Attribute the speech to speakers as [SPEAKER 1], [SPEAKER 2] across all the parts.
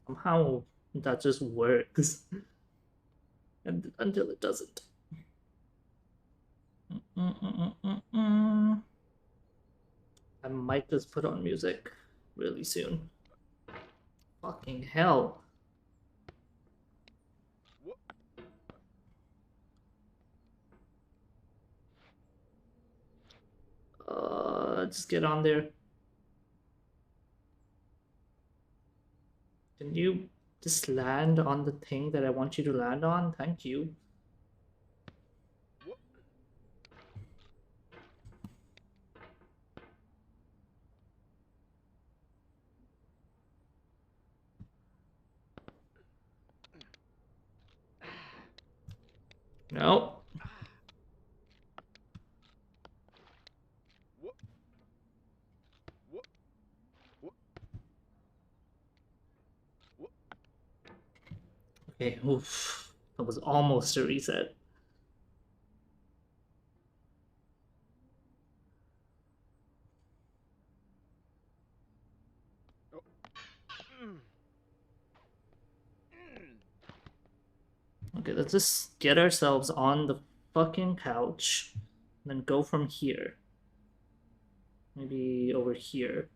[SPEAKER 1] Somehow that just works. And until it doesn't. I might just put on music really soon. Fucking hell. Just get on there. Can you just land on the thing that I want you to land on? Thank you. No. Okay, oof. That was almost a reset. Okay, let's just get ourselves on the fucking couch. And then go from here. Maybe over here.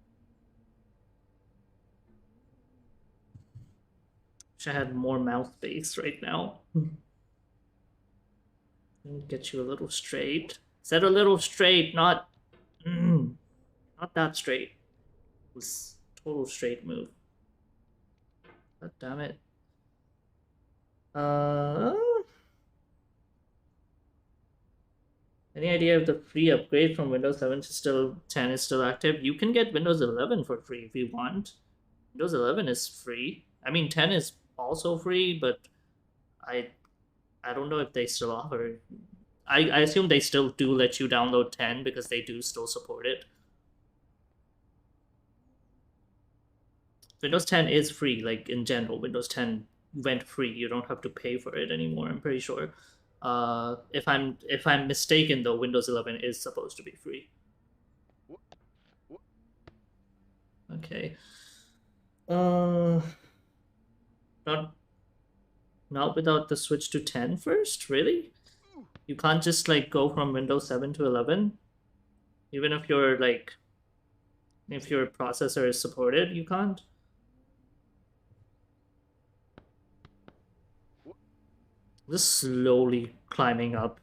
[SPEAKER 1] Wish I had more mouth space right now. Get you a little straight. Set a little straight, not not that straight. It was total straight move. God damn it. Uh any idea if the free upgrade from Windows 7 to still 10 is still active? You can get Windows 11 for free if you want. Windows 11 is free. I mean 10 is also free, but I I don't know if they still offer. I assume they still do let you download 10 because they do still support it. Windows 10 is free, like in general. Windows 10 went free. You don't have to pay for it anymore. I'm pretty sure. If I'm mistaken, though, Windows 11 is supposed to be free. Okay. Uh, not not without the switch to 10 first, really? You can't just like go from Windows 7 to 11, even if you're like if your processor is supported, you can't. Just slowly climbing up.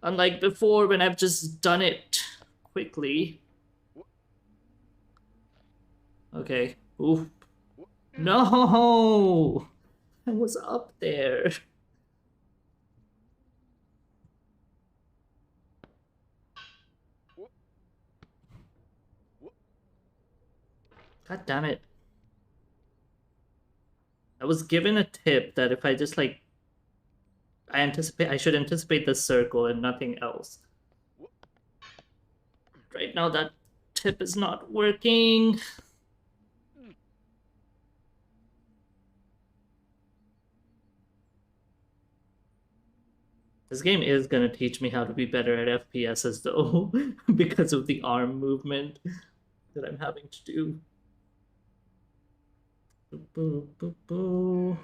[SPEAKER 1] Unlike before when I've just done it quickly. Okay. Oof. No! I was up there. God damn it. I was given a tip that if I just like I should anticipate the circle and nothing else. Right now that tip is not working. This game is gonna teach me how to be better at FPSs though, because of the arm movement that I'm having to do. Boo, boo, boo, boo.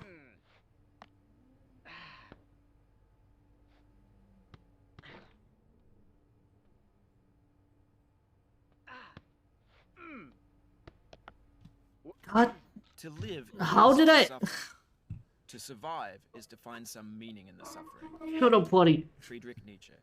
[SPEAKER 1] God,
[SPEAKER 2] To live
[SPEAKER 1] how
[SPEAKER 2] is
[SPEAKER 1] did
[SPEAKER 2] to
[SPEAKER 1] I?
[SPEAKER 2] suffer. To survive is to find some meaning in the suffering.
[SPEAKER 1] Shut up, buddy.
[SPEAKER 2] Friedrich Nietzsche.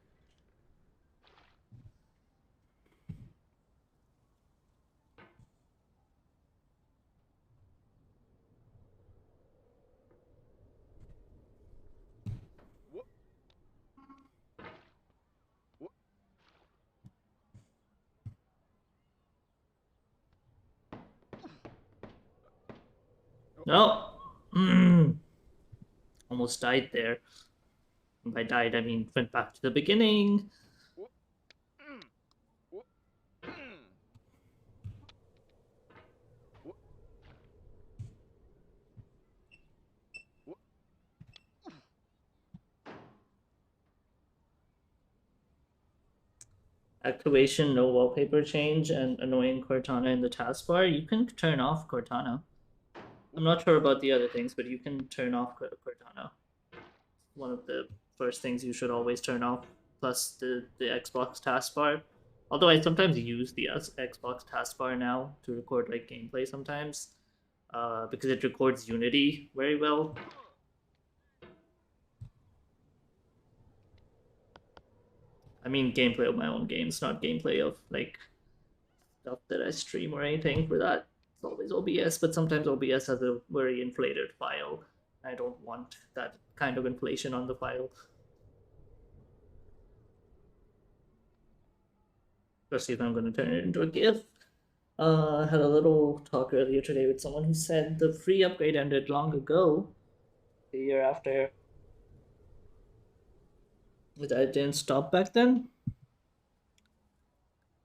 [SPEAKER 1] No. Almost died there. And by died, I mean went back to the beginning. Activation, no wallpaper change, and annoying Cortana in the taskbar. You can turn off Cortana. I'm not sure about the other things, but you can turn off Cortana. One of the first things you should always turn off, plus the Xbox taskbar. Although I sometimes use the Xbox taskbar now to record like gameplay sometimes, because it records Unity very well. I mean gameplay of my own games, not gameplay of like stuff that I stream or anything. For that, it's always OBS, but sometimes OBS has a very inflated file. I don't want that kind of inflation on the file. Especially if I'm going to turn it into a GIF. Had a little talk earlier today with someone who said the free upgrade ended long ago, the year after. But I didn't stop back then.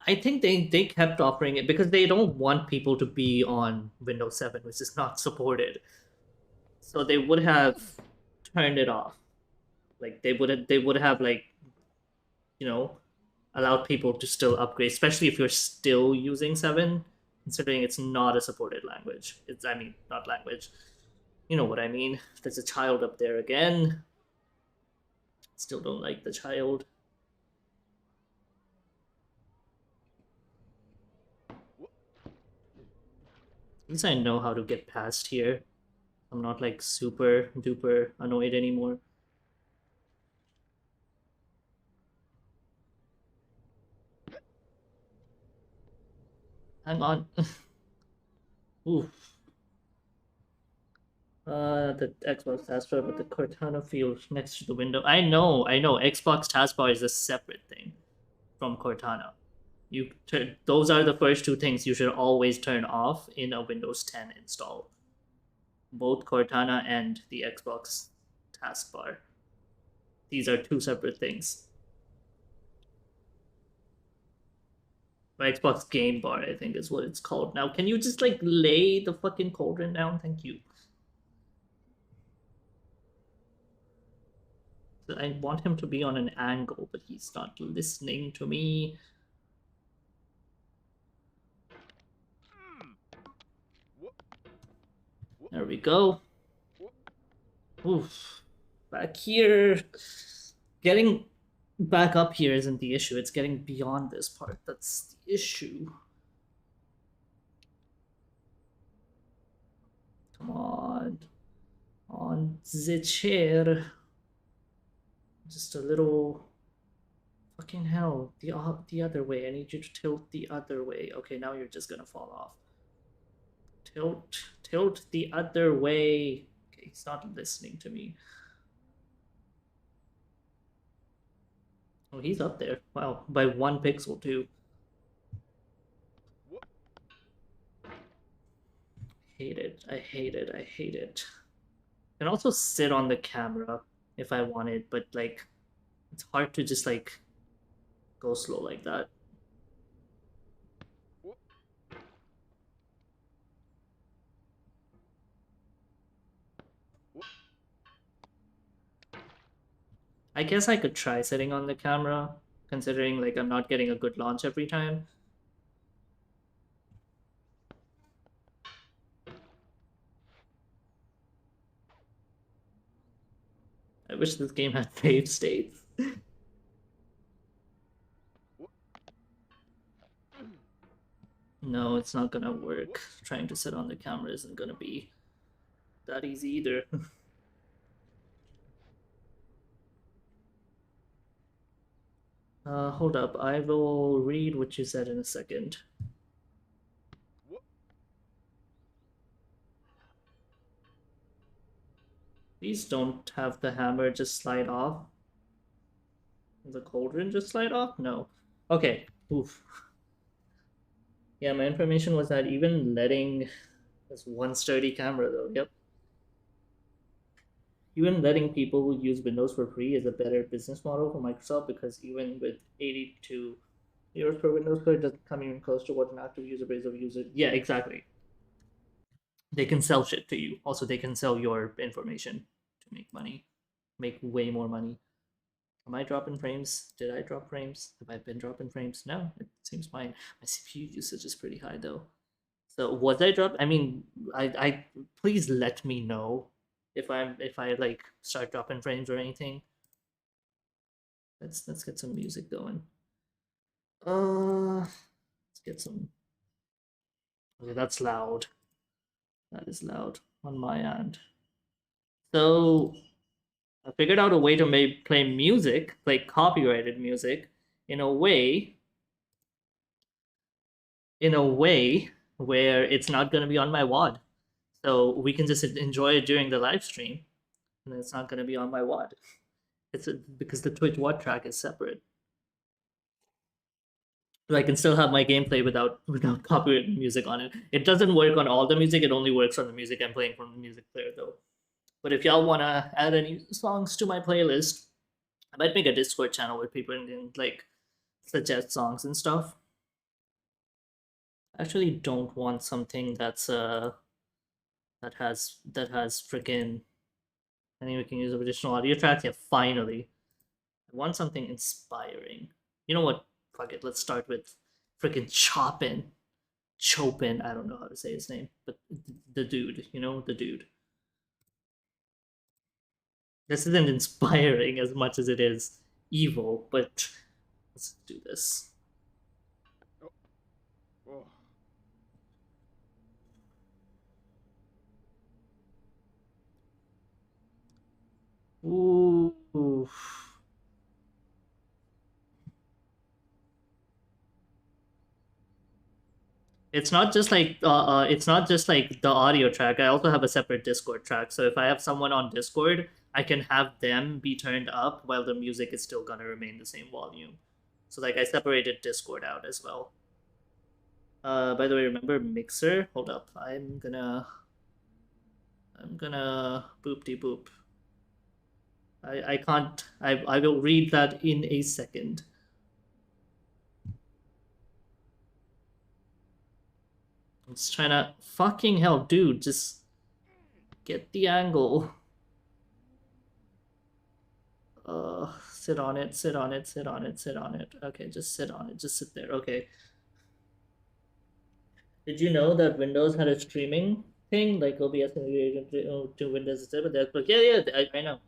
[SPEAKER 1] I think they kept offering it because they don't want people to be on Windows 7, which is not supported. So they would have turned it off. Like they would have like, you know, allowed people to still upgrade, especially if you're still using 7, considering it's not a supported language. It's, I mean, not language. You know what I mean? There's a child up there again. Still don't like the child. At least I know how to get past here. I'm not like super duper annoyed anymore. Hang on. Oof. The Xbox taskbar, but the Cortana field next to the window. I know. Xbox taskbar is a separate thing from Cortana. Those are the first two things you should always turn off in a Windows 10 install. Both Cortana and the Xbox taskbar. These are two separate things. Xbox Game Bar, I think, is what it's called now. Can you just like lay the fucking cauldron down? Thank you. I want him to be on an angle, but he's not listening to me. There we go. Oof. Back here. Getting back up here isn't the issue. It's getting beyond this part. That's the issue. Come on. On the chair. Just a little. Fucking hell. The other way. I need you to tilt the other way. Okay, now you're just gonna fall off. Tilt the other way. Okay, he's not listening to me. Oh, he's up there. Wow, by 1 pixel too. Hate it. I hate it. I hate it. I can also sit on the camera if I wanted, but like it's hard to just like go slow like that. I guess I could try sitting on the camera, considering like I'm not getting a good launch every time. I wish this game had save states. No, it's not gonna work. Trying to sit on the camera isn't gonna be that easy either. Hold up. I will read what you said in a second. Please don't have the hammer just slide off. The cauldron just slide off? No. Okay. Oof. Yeah, my information was that even letting this one sturdy camera though. Yep. Even letting people use Windows for free is a better business model for Microsoft because even with 82 euros per Windows code, it doesn't come even close to what an active user base of users. Yeah, exactly. They can sell shit to you. Also, they can sell your information to make money, make way more money. Am I dropping frames? Did I drop frames? Have I been dropping frames? No, it seems fine. My CPU usage is pretty high though. So was I dropped? I mean, I please let me know if I like start dropping frames or anything. Let's get some music going. Let's get some. Okay, that's loud. That is loud on my end. So I figured out a way to play music, play copyrighted music, in a way, in a way where it's not going to be on my WOD. So we can just enjoy it during the live stream, and it's not going to be on my WOD. Because the Twitch WOD track is separate. So I can still have my gameplay without copyright music on it. It doesn't work on all the music. It only works on the music I'm playing from the music player, though. But if y'all wanna add any songs to my playlist, I might make a Discord channel where people can like suggest songs and stuff. I actually don't want something that's that has freaking. I think we can use additional audio tracks. Yeah, finally. I want something inspiring. You know what? Fuck it. Let's start with freaking Chopin. I don't know how to say his name, but the dude. You know, the dude. This isn't inspiring as much as it is evil, but let's do this.
[SPEAKER 2] Oh.
[SPEAKER 1] Ooh. It's not just like the audio track. I also have a separate Discord track. So if I have someone on Discord, I can have them be turned up while the music is still gonna remain the same volume. So like I separated Discord out as well. By the way, remember Mixer? Hold up. I'm gonna boop de boop. I can't I will read that in a second. I'm just trying to fucking hell, dude, just get the angle. Sit on it, sit on it, sit on it, sit on it. Okay, just sit on it, just sit there. Okay. Did you know that Windows had a streaming thing, like OBS integrated to Windows instead? But that's like, yeah, I know.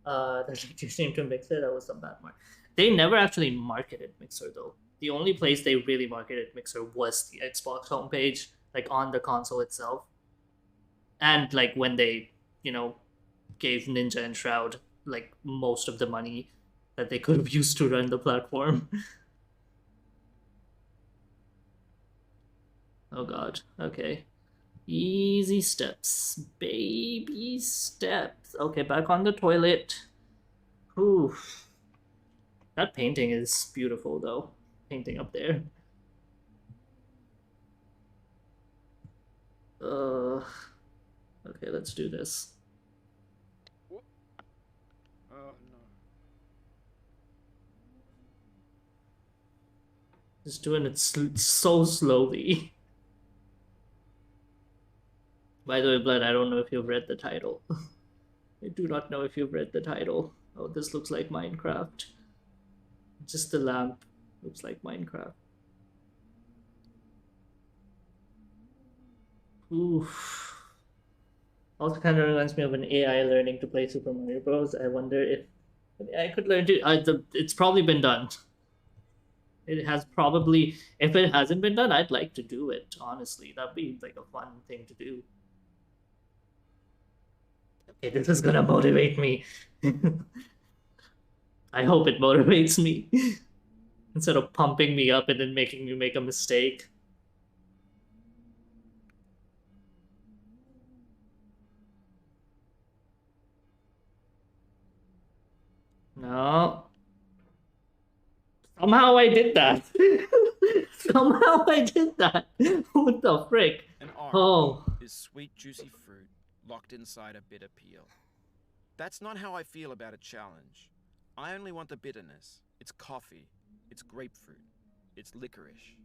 [SPEAKER 1] That you seem to Mixer. That was some bad mark. They never actually marketed Mixer though. The only place they really marketed Mixer was the Xbox homepage, like on the console itself, and like when they, you know, gave Ninja and Shroud like most of the money that they could have used to run the platform. Oh god. Okay. Easy steps. Baby steps. Okay, back on the toilet. Oof. That painting is beautiful though. Painting up there. Okay, let's do this.
[SPEAKER 2] Oh no.
[SPEAKER 1] Just doing it so slowly. By the way, Blood, I don't know if you've read the title. I do not know if you've read the title. Oh, this looks like Minecraft. Just the lamp looks like Minecraft. Oof. Also kind of reminds me of an AI learning to play Super Mario Bros. I wonder if I could learn to. It's probably been done. It has probably. If it hasn't been done, I'd like to do it. Honestly, that'd be like a fun thing to do. Okay, this is gonna motivate me. I hope it motivates me instead of pumping me up and then making me make a mistake. No. Somehow I did that. Somehow I did that. What the frick?
[SPEAKER 2] An orange
[SPEAKER 1] Oh.
[SPEAKER 2] is sweet, juicy fruit locked inside a bitter peel. That's not how I feel about a challenge. I only want the bitterness. It's coffee. It's grapefruit. It's licorice.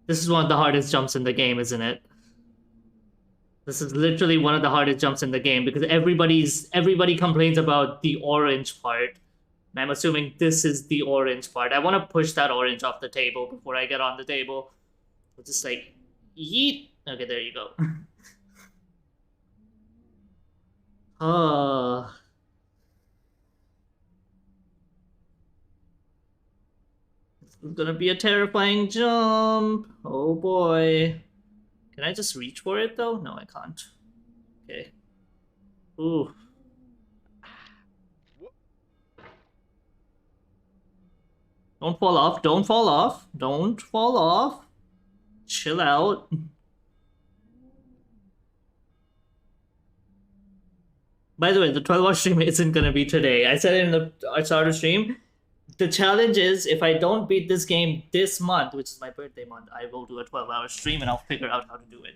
[SPEAKER 1] This is one of the hardest jumps in the game, isn't it? This is literally one of the hardest jumps in the game because everybody complains about the orange part. And I'm assuming this is the orange part. I want to push that orange off the table before I get on the table. I'll just like Yeet. Okay, there you go. Oh. This is gonna be a terrifying jump. Oh boy. Can I just reach for it though? No, I can't. Okay. Ooh. Don't fall off. Don't fall off. Don't fall off. Chill out. By the way, the 12-hour stream isn't gonna be today. I said it in the start of stream. The challenge is if I don't beat this game this month, which is my birthday month, I will do a 12-hour stream and I'll figure out how to do it.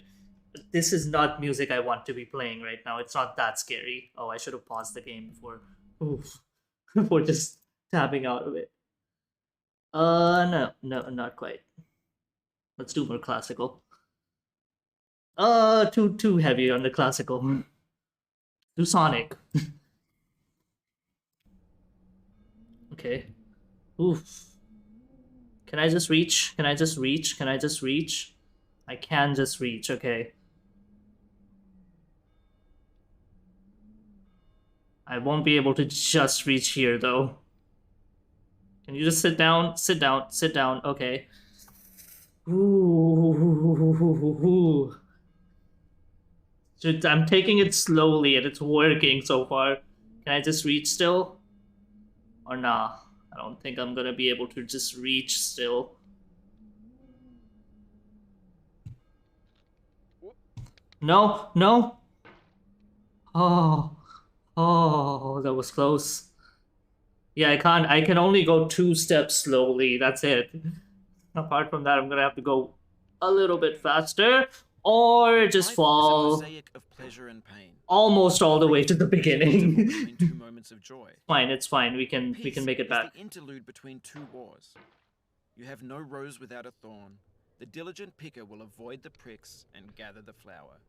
[SPEAKER 1] This is not music I want to be playing right now. It's not that scary. Oh, I should have paused the game before, before just tapping out of it. No, not quite. Let's do more classical. Too heavy on the classical. Do Sonic. Okay. Oof. Can I just reach? Can I just reach? Can I just reach? I can just reach, okay. I won't be able to just reach here, though. Can you just sit down? Sit down. Sit down. Okay. Ooh. I'm taking it slowly, and it's working so far. Can I just reach still? Or nah? I don't think I'm gonna be able to just reach still. No, no. Oh, oh, that was close. Yeah, I can't. I can only go 2 steps slowly. That's it. Apart from that, I'm gonna have to go a little bit faster, or just
[SPEAKER 2] Life
[SPEAKER 1] fall
[SPEAKER 2] is a mosaic of pleasure and pain.
[SPEAKER 1] almost all the way to the beginning.
[SPEAKER 2] Between two moments of joy.
[SPEAKER 1] Fine, it's fine. We can
[SPEAKER 2] Peace
[SPEAKER 1] make it
[SPEAKER 2] is
[SPEAKER 1] back.
[SPEAKER 2] the interlude between two wars. You have no rose without a thorn. The diligent picker will avoid the pricks and gather the flower.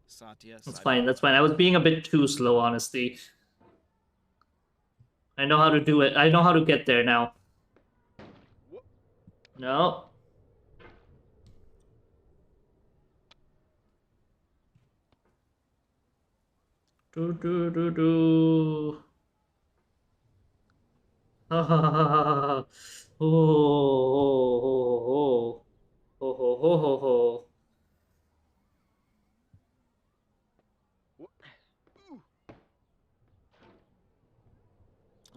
[SPEAKER 2] Satya.
[SPEAKER 1] That's fine. That's fine. I was being a bit too slow, honestly. I know how to do it. I know how to get there now. No. Do. Ha ha ha ha. Oh. Ho ho ho ho ho.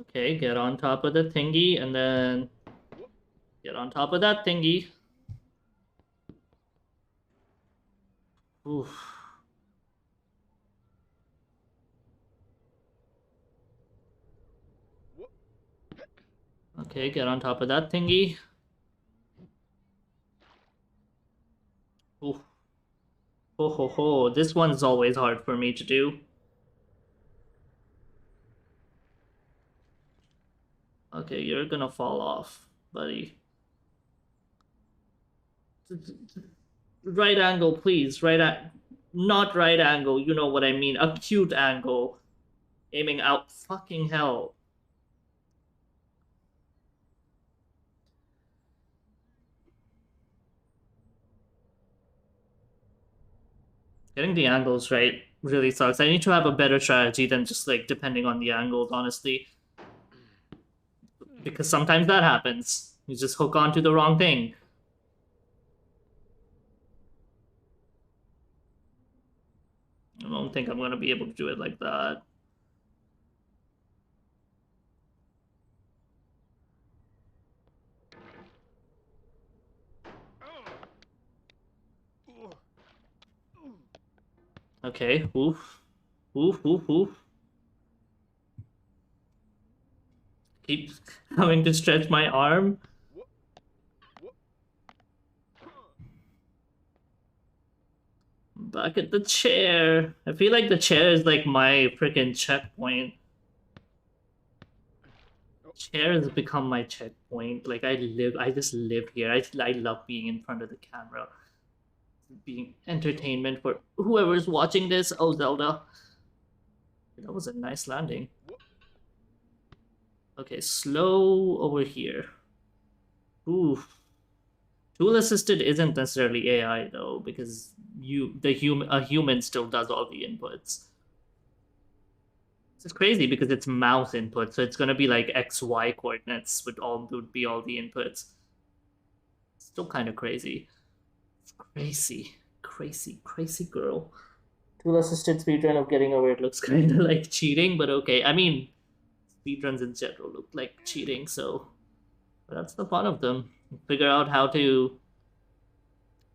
[SPEAKER 1] Okay, get on top of the thingy and then get on top of that thingy. Oof. Okay, get on top of that thingy. Oof. Ho ho ho. This one's always hard for me to do. Okay, you're gonna fall off, buddy. Right angle, please. Not right angle. You know what I mean. Acute angle. Aiming out. Fucking hell. Getting the angles right really sucks. I need to have a better strategy than just like depending on the angles, honestly. Because sometimes that happens. You just hook onto the wrong thing. I don't think I'm gonna be able to do it like that. Okay, oof. Oof. Keep having to stretch my arm. Back at the chair. I feel like the chair is like my freaking checkpoint. Chair has become my checkpoint. Like I just live here. I love being in front of the camera. Being entertainment for whoever's watching this. Oh, Zelda. That was a nice landing. Okay, slow over here. Ooh. Tool assisted isn't necessarily AI though, because a human still does all the inputs. It's crazy because it's mouse input, so it's gonna be like XY coordinates would be all the inputs. Still kind of crazy. It's crazy, crazy, crazy girl. Tool assisted speedrun of getting over it looks kind of like cheating, but okay. I mean, speedruns in general look like cheating, so that's the fun of them. Figure out how to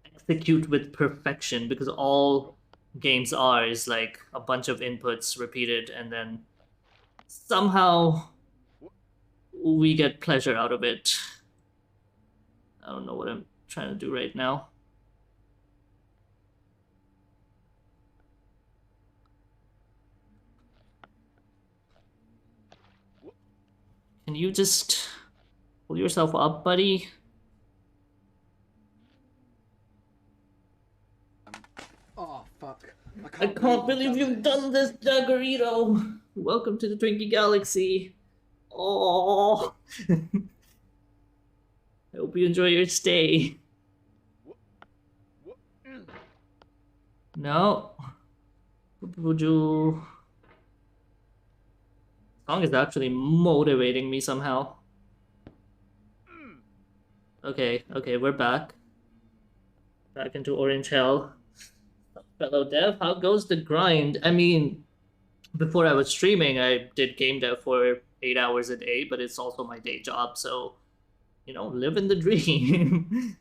[SPEAKER 1] execute with perfection, because all games are is like a bunch of inputs repeated, and then somehow we get pleasure out of it. I don't know what I'm trying to do right now. Can you just pull yourself up, buddy?
[SPEAKER 3] Oh, fuck.
[SPEAKER 1] I can't believe you've done this, Daggerito. Welcome to the Twinkie Galaxy. Oh. I hope you enjoy your stay. No. Would you... Song is actually motivating me somehow. Okay, we're back. Back into Orange Hell. Fellow dev, how goes the grind? I mean, before I was streaming, I did game dev for 8 hours a day, but it's also my day job, so, you know, living the dream.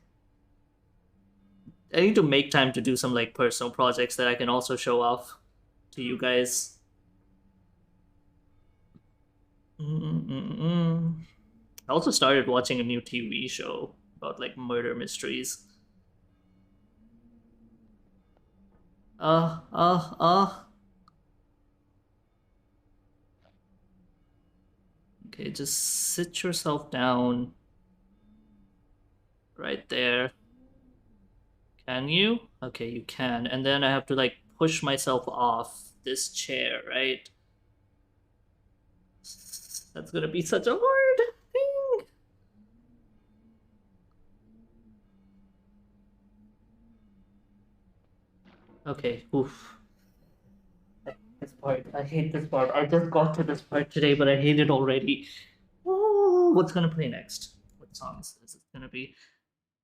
[SPEAKER 1] I need to make time to do some, like, personal projects that I can also show off to you guys. I also started watching a new TV show about, like, murder mysteries. Okay, just sit yourself down. Right there. Can you? Okay, you can. And then I have to, like, push myself off this chair, right? That's gonna be such a hard thing. Okay, oof. This part, I hate this part. I just got to this part today, but I hate it already. Oh, what's gonna play next? What songs is it gonna be?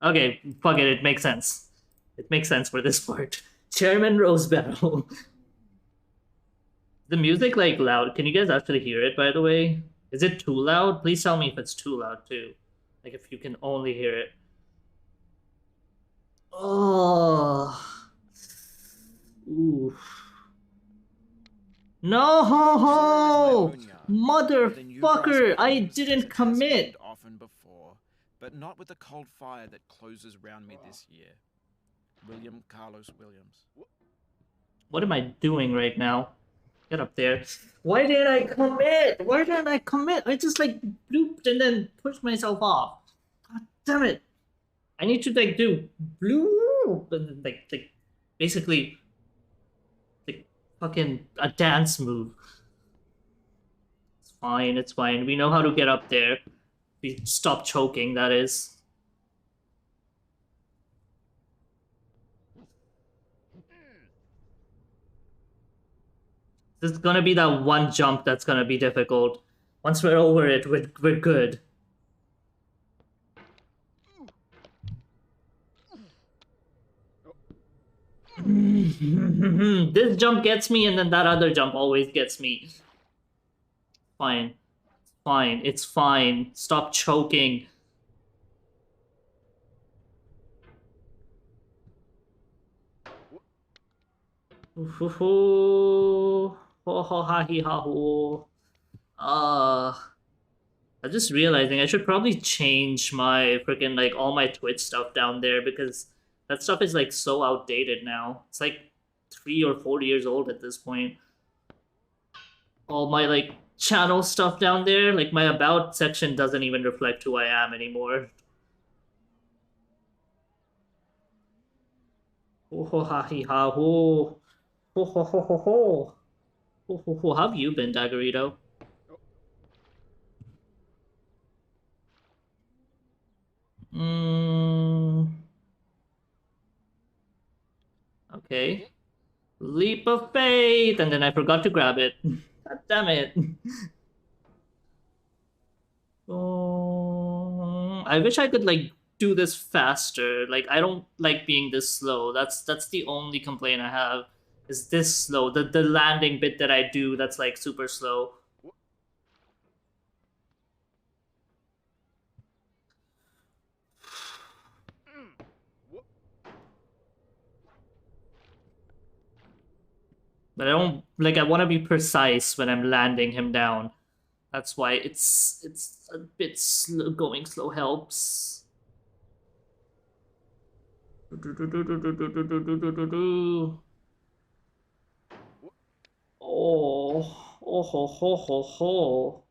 [SPEAKER 1] Okay, fuck it, it makes sense. It makes sense for this part. Chairman Rose Battle. The music, like, loud. Can you guys actually hear it, by the way? Is it too loud? Please tell me if it's too loud, too. Like, if you can only hear it. Oh. Oof. No! Motherfucker! I didn't commit!
[SPEAKER 2] Often before, but not with the cold fire that closes round me this year. William Carlos Williams.
[SPEAKER 1] What am I doing right now? Get up there. Why didn't I commit? Why didn't I commit? I just, like, blooped and then pushed myself off. God damn it. I need to, like, do bloop and then, like basically, like, fucking a dance move. It's fine, it's fine. We know how to get up there. We stop choking, that is. This is gonna be that one jump that's gonna be difficult. Once we're over it, we're good. This jump gets me, and then that other jump always gets me. Fine. Fine. It's fine. Stop choking. I'm just realizing I should probably change my freaking, like, all my Twitch stuff down there, because that stuff is, like, so outdated now. It's like 3 or 4 years old at this point. All my, like, channel stuff down there, like, my about section doesn't even reflect who I am anymore. How have you been, Daggerito? Okay. Leap of faith! And then I forgot to grab it. God damn it. Oh, I wish I could like do this faster. Like I don't like being this slow. That's the only complaint I have. Is this slow? The landing bit that I do that's like super slow. But I don't like I want to be precise when I'm landing him down. That's why it's a bit slow. Going slow helps. Oh, oh ho ho ho ho.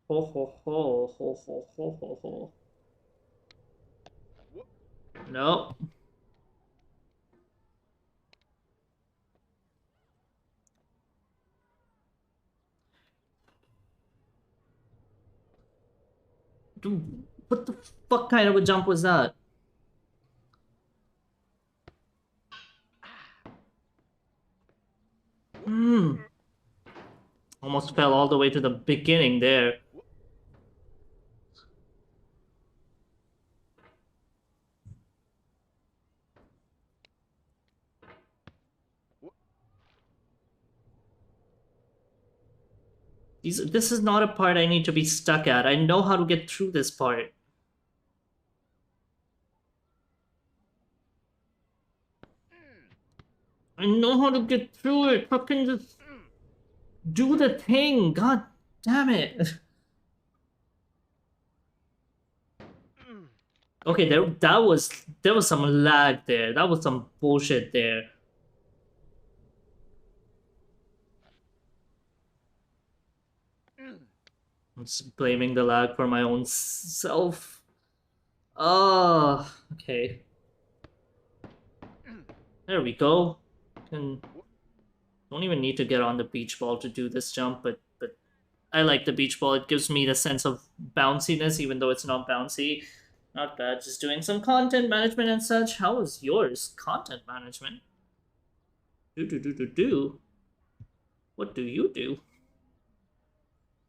[SPEAKER 1] Ho ho ho ho ho ho ho ho. No. Dude, what the fuck kind of a jump was that? Hmm. Almost fell all the way to the beginning there. This is not a part I need to be stuck at. I know how to get through this part. I know how to get through it. Fucking just do the thing. God damn it. Okay, there was some lag there. That was some bullshit there. I'm just blaming the lag for my own self. Oh, okay. There we go. Don't even need to get on the beach ball to do this jump, but I like the beach ball. It gives me the sense of bounciness, even though it's not bouncy. Not bad. Just doing some content management and such. How was yours? Content management? Do. What do you do?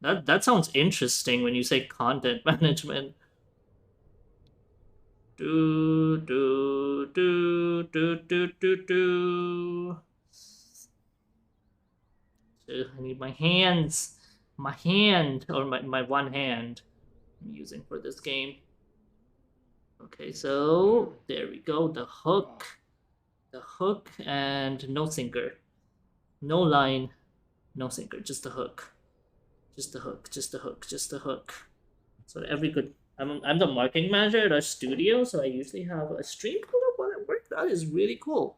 [SPEAKER 1] That sounds interesting when you say content management. Do. I need my hands. My hand, or my one hand I'm using for this game. Okay, so there we go. The hook. The hook and no sinker. No line, no sinker, just the hook. Just the hook, just the hook, just the hook. So every good I'm the marketing manager at our studio, so I usually have a stream pulled up while I work. That is really cool.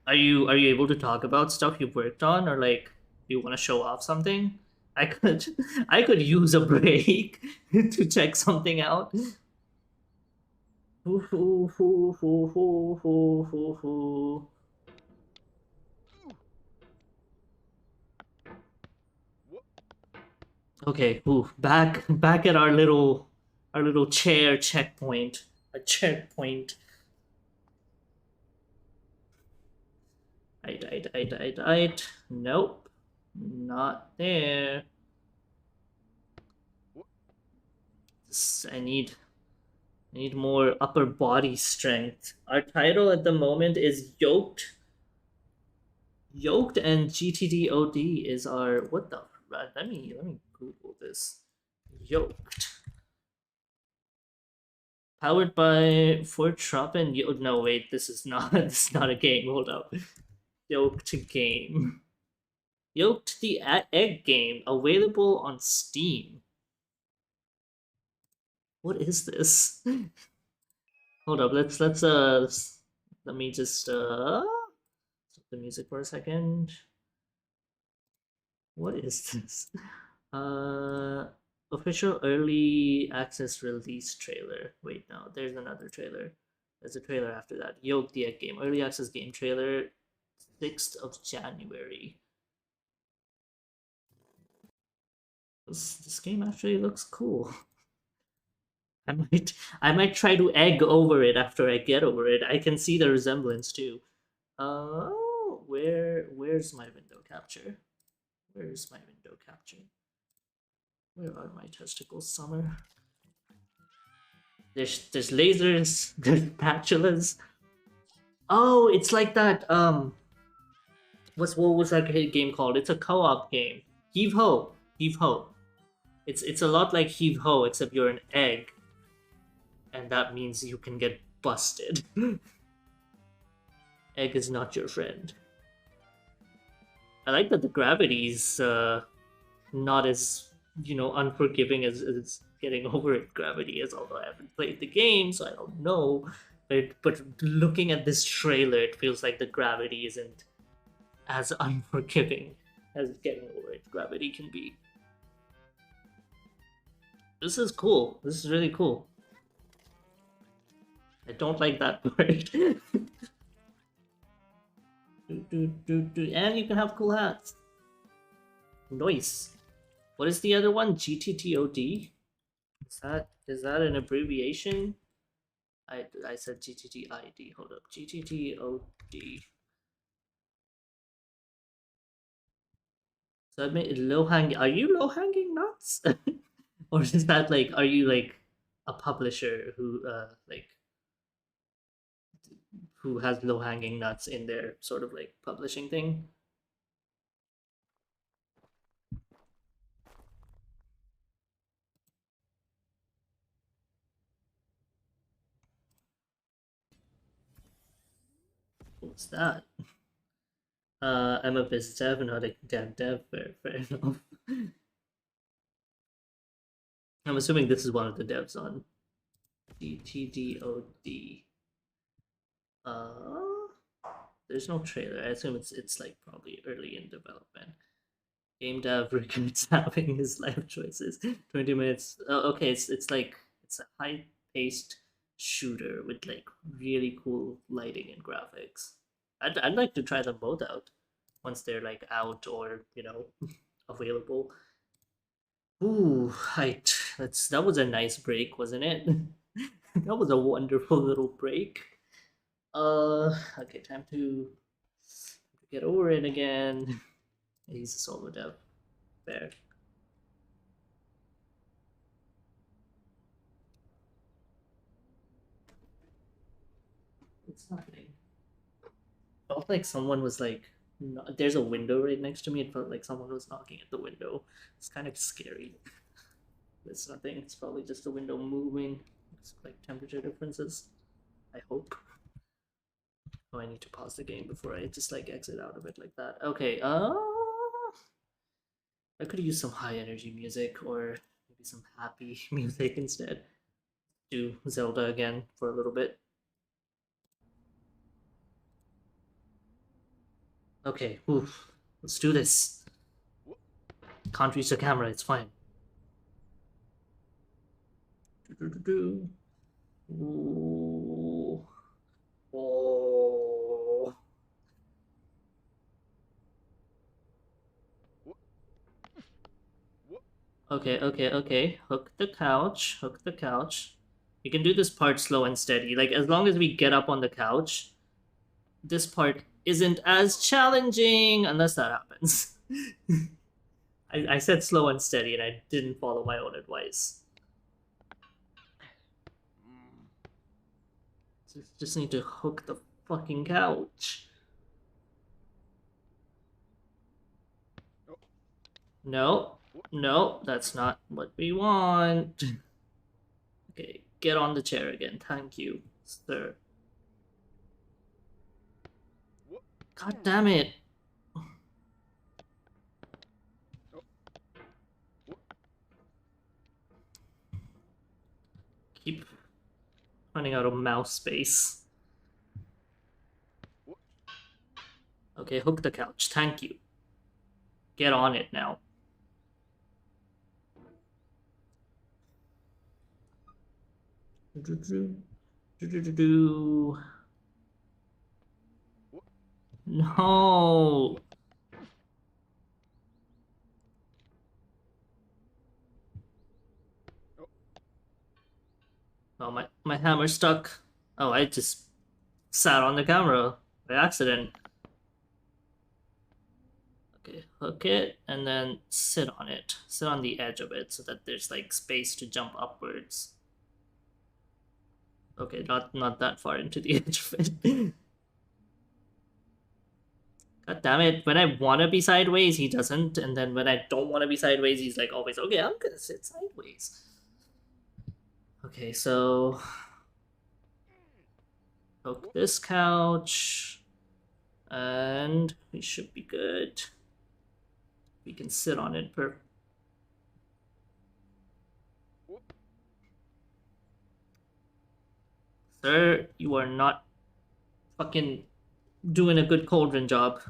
[SPEAKER 1] Are you able to talk about stuff you've worked on, or like you want to show off something? I could I could use a break to check something out. Okay, ooh, back at our little chair checkpoint. A checkpoint. I. Nope. Not there. I need more upper body strength. Our title at the moment is Yoked. Yoked and GTDOD is our what the let me Google this. Yoked. Powered by Fort Troppen. No, wait, this is not a game. Hold up. Yoked game. Yoked the Egg game, available on Steam. What is this? Hold up, let's let me just stop the music for a second. What is this? Official early access release trailer. Wait, no, there's another trailer. There's a trailer after that. Yoke the Egg game, early access game trailer, 6th of January. This game actually looks cool. I might try to egg over it after I get over it. I can see the resemblance too. Where's my window capture? Where's my window capture? Where are my testicles, Summer? There's lasers, there's spatulas. Oh, it's like that. What was that game called? It's a co-op game. Heave ho, heave ho. It's a lot like heave ho, except you're an egg, and that means you can get busted. Egg is not your friend. I like that the gravity's not as unforgiving as getting over it gravity is. Although I haven't played the game, so I don't know. But looking at this trailer, it feels like the gravity isn't as unforgiving as getting over it gravity can be. This is cool. This is really cool. I don't like that part. And you can have cool hats. Nice. What is the other one? GTTOD? Is that an abbreviation? I said GTTID. Hold up. GTTOD. So I mean, are you low hanging nuts? Or is that like, are you like a publisher who has low hanging nuts in their sort of like publishing thing? What's that? I'm a biz dev, not a dev. Fair enough. I'm assuming this is one of the devs on GTDOD. There's no trailer. I assume it's like probably early in development. Game dev regrets having his life choices. 20 minutes. Oh, okay, it's like it's a high-paced shooter with like really cool lighting and graphics. I'd like to try them both out once they're like out or available. Ooh, right. That was a nice break, wasn't it? That was a wonderful little break. Okay, time to get over it again. He's a solo dev. Fair. It's nothing. Felt like someone was like, there's a window right next to me. It felt like someone was knocking at the window. It's kind of scary. It's nothing. It's probably just the window moving. It's like temperature differences. I hope. Oh, I need to pause the game before I just like exit out of it like that. Okay, I could use some high energy music or maybe some happy music instead. Do Zelda again for a little bit. Okay, oof. Let's do this. Can't reach the camera, it's fine. Ooh. Oh. Okay. Hook the couch. Hook the couch. You can do this part slow and steady. Like, as long as we get up on the couch, this part isn't as challenging unless that happens. I said slow and steady and I didn't follow my own advice. Just need to hook the fucking couch. No, that's not what we want. Okay, get on the chair again. Thank you, sir. God damn it. Keep running out of mouse space. Okay, hook the couch. Thank you. Get on it now. No. Oh, my hammer's stuck. Oh, I just sat on the camera. by accident. Okay, hook it and then sit on it. Sit on the edge of it so that there's like space to jump upwards. Okay, not that far into the edge of it. God damn it. When I want to be sideways, he doesn't. And then when I don't want to be sideways, he's like always, okay, I'm gonna sit sideways. Okay, so hook this couch. And we should be good. We can sit on it per. Sir, you are not fucking doing a good cauldron job.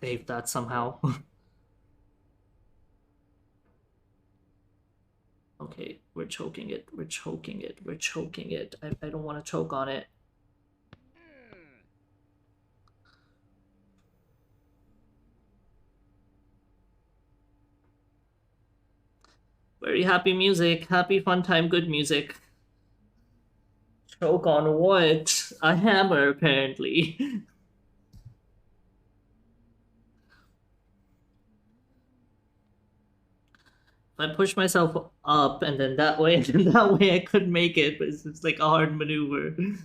[SPEAKER 1] Save that somehow. Okay, we're choking it. We're choking it. We're choking it. I don't want to choke on it. Very happy music. Happy fun time, good music. Choke on what? A hammer, apparently. If I push myself up and then that way, I could make it, but it's just like a hard maneuver. God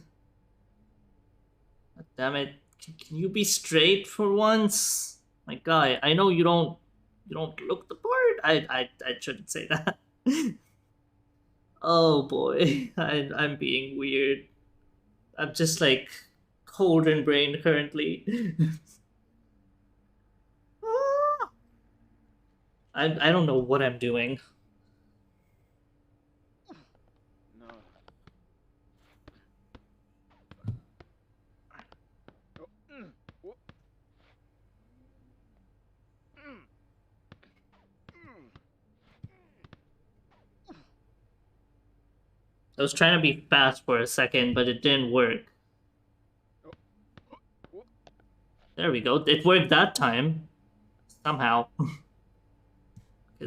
[SPEAKER 1] damn it. Can you be straight for once? My guy, I know you don't look the part. I shouldn't say that. Oh boy, I'm being weird. I'm just like cold and brain currently. I don't know what I'm doing.
[SPEAKER 2] No.
[SPEAKER 1] I was trying to be fast for a second, but it didn't work. There we go. It worked that time. Somehow. Okay,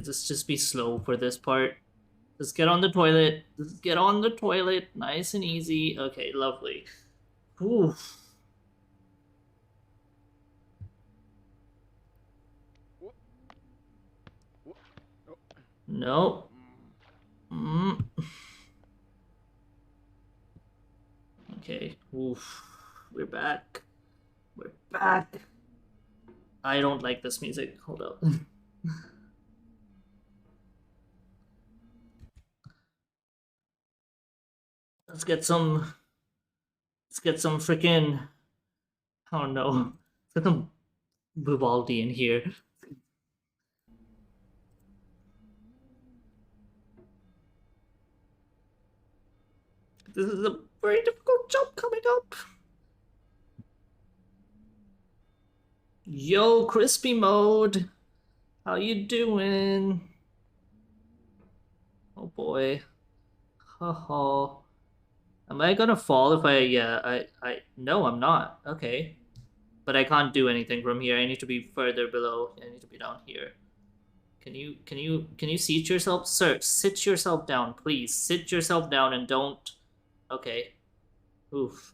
[SPEAKER 1] let's just be slow for this part. Just get on the toilet. Just get on the toilet. Nice and easy. Okay, lovely. Oof. No. Okay. Oof. We're back. We're back. I don't like this music. Hold up. Let's get some freaking. I don't know. Let's get some Vivaldi in here. This is a very difficult job coming up. Yo, crispy mode. How you doing? Oh boy. Haha. Am I gonna fall if no, I'm not. Okay. But I can't do anything from here. I need to be further below. I need to be down here. Can you seat yourself? Sir, sit yourself down, please. Sit yourself down and don't. Okay. Oof.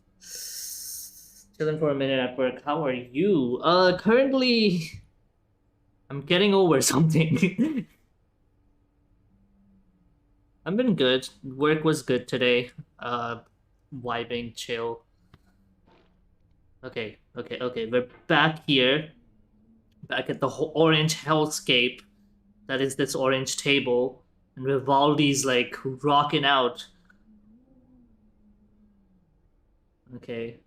[SPEAKER 1] Chilling for a minute at work. How are you? Currently I'm getting over something. I've been good. Work was good today. Vibing, chill. Okay. We're back here. Back at the orange hellscape. That is this orange table. And Vivaldi's like rocking out. Okay.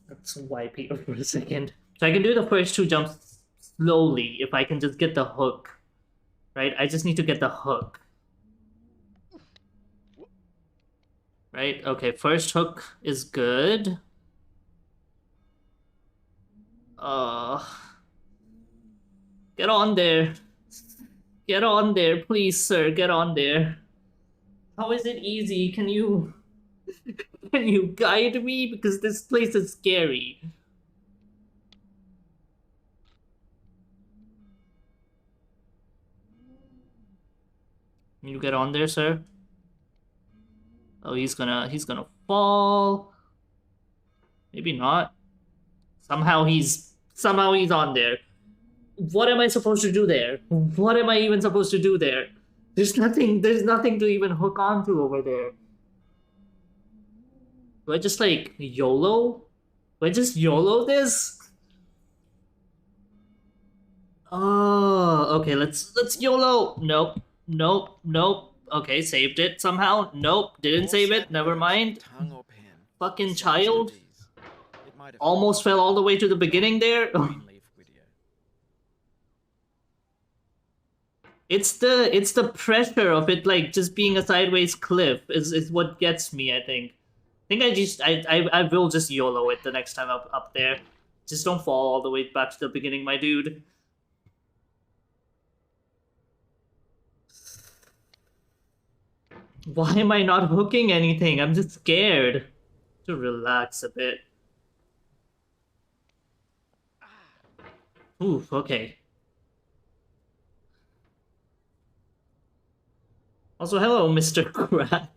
[SPEAKER 1] Let's wipe here for a second. So I can do the first two jumps slowly if I can just get the hook. Right? I just need to get the hook. Right? Okay, first hook is good. Get on there. Get on there, please, sir. Get on there. How is it easy? Can you guide me? Because this place is scary. Can you get on there, sir? Oh, he's gonna fall. Maybe not. Somehow he's on there. What am I supposed to do there? What am I even supposed to do there? There's nothing to even hook onto over there. Do I just like YOLO? Do I just YOLO this? Oh, okay, let's YOLO. Nope. Okay, saved it somehow. Nope, didn't
[SPEAKER 2] More
[SPEAKER 1] save it.
[SPEAKER 2] sad
[SPEAKER 1] Never
[SPEAKER 2] words,
[SPEAKER 1] mind.
[SPEAKER 2] Tongue or pen.
[SPEAKER 1] Fucking
[SPEAKER 2] Sounds
[SPEAKER 1] child.
[SPEAKER 2] like these. It might have
[SPEAKER 1] Almost fell all the way to the beginning there.
[SPEAKER 2] Greenleaf Whittier.
[SPEAKER 1] It's the pressure of it, like just being a sideways cliff is what gets me. I think I will just YOLO it the next time up there. Just don't fall all the way back to the beginning, my dude. Why am I not hooking anything? I'm just scared. To relax a bit. Oof, okay. Also, hello, Mr. Crack.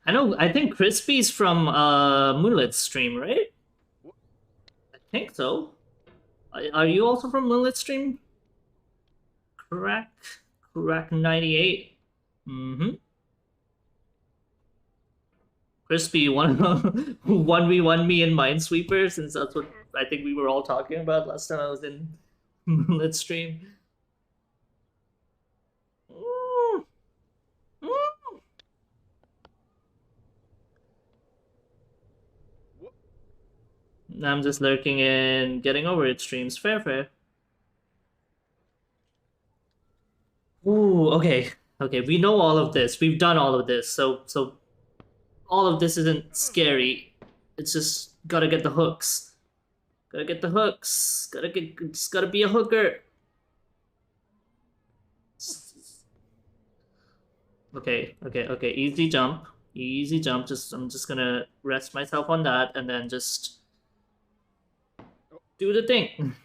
[SPEAKER 1] I think Crispy's from Moonlit Stream, right? I think so. Are you also from Moonlit Stream? Crack 98. Mm-hmm. Crispy, 1v1 me in Minesweeper, since that's what I think we were all talking about last time I was in Moonlit Stream. I'm just lurking in getting over it streams. Fair. Ooh, okay. Okay, we know all of this. We've done all of this. So all of this isn't scary. It's just gotta get the hooks. Gotta get the hooks. Just gotta be a hooker. Okay. Easy jump. Easy jump. I'm just gonna rest myself on that and then just do the thing.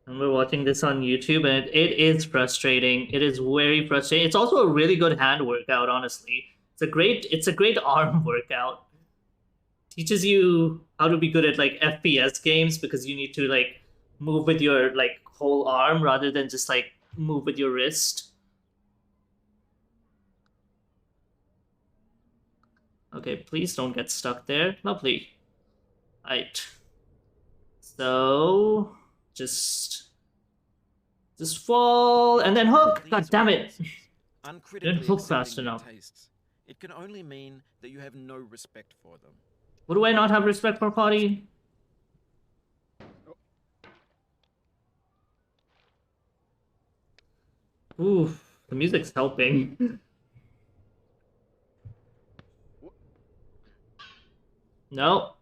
[SPEAKER 1] And we're watching this on YouTube, and it is frustrating. It is very frustrating. It's also a really good hand workout, honestly. It's a great arm workout. Teaches you how to be good at like FPS games because you need to like move with your like whole arm rather than just like move with your wrist. Okay, please don't get stuck there. Lovely. Right. So just fall and then hook. God damn it! Didn't hook fast enough.
[SPEAKER 2] Tastes. It can only mean that you have no respect for them.
[SPEAKER 1] What do I not have respect for, Potty? Ooh, the music's helping. No.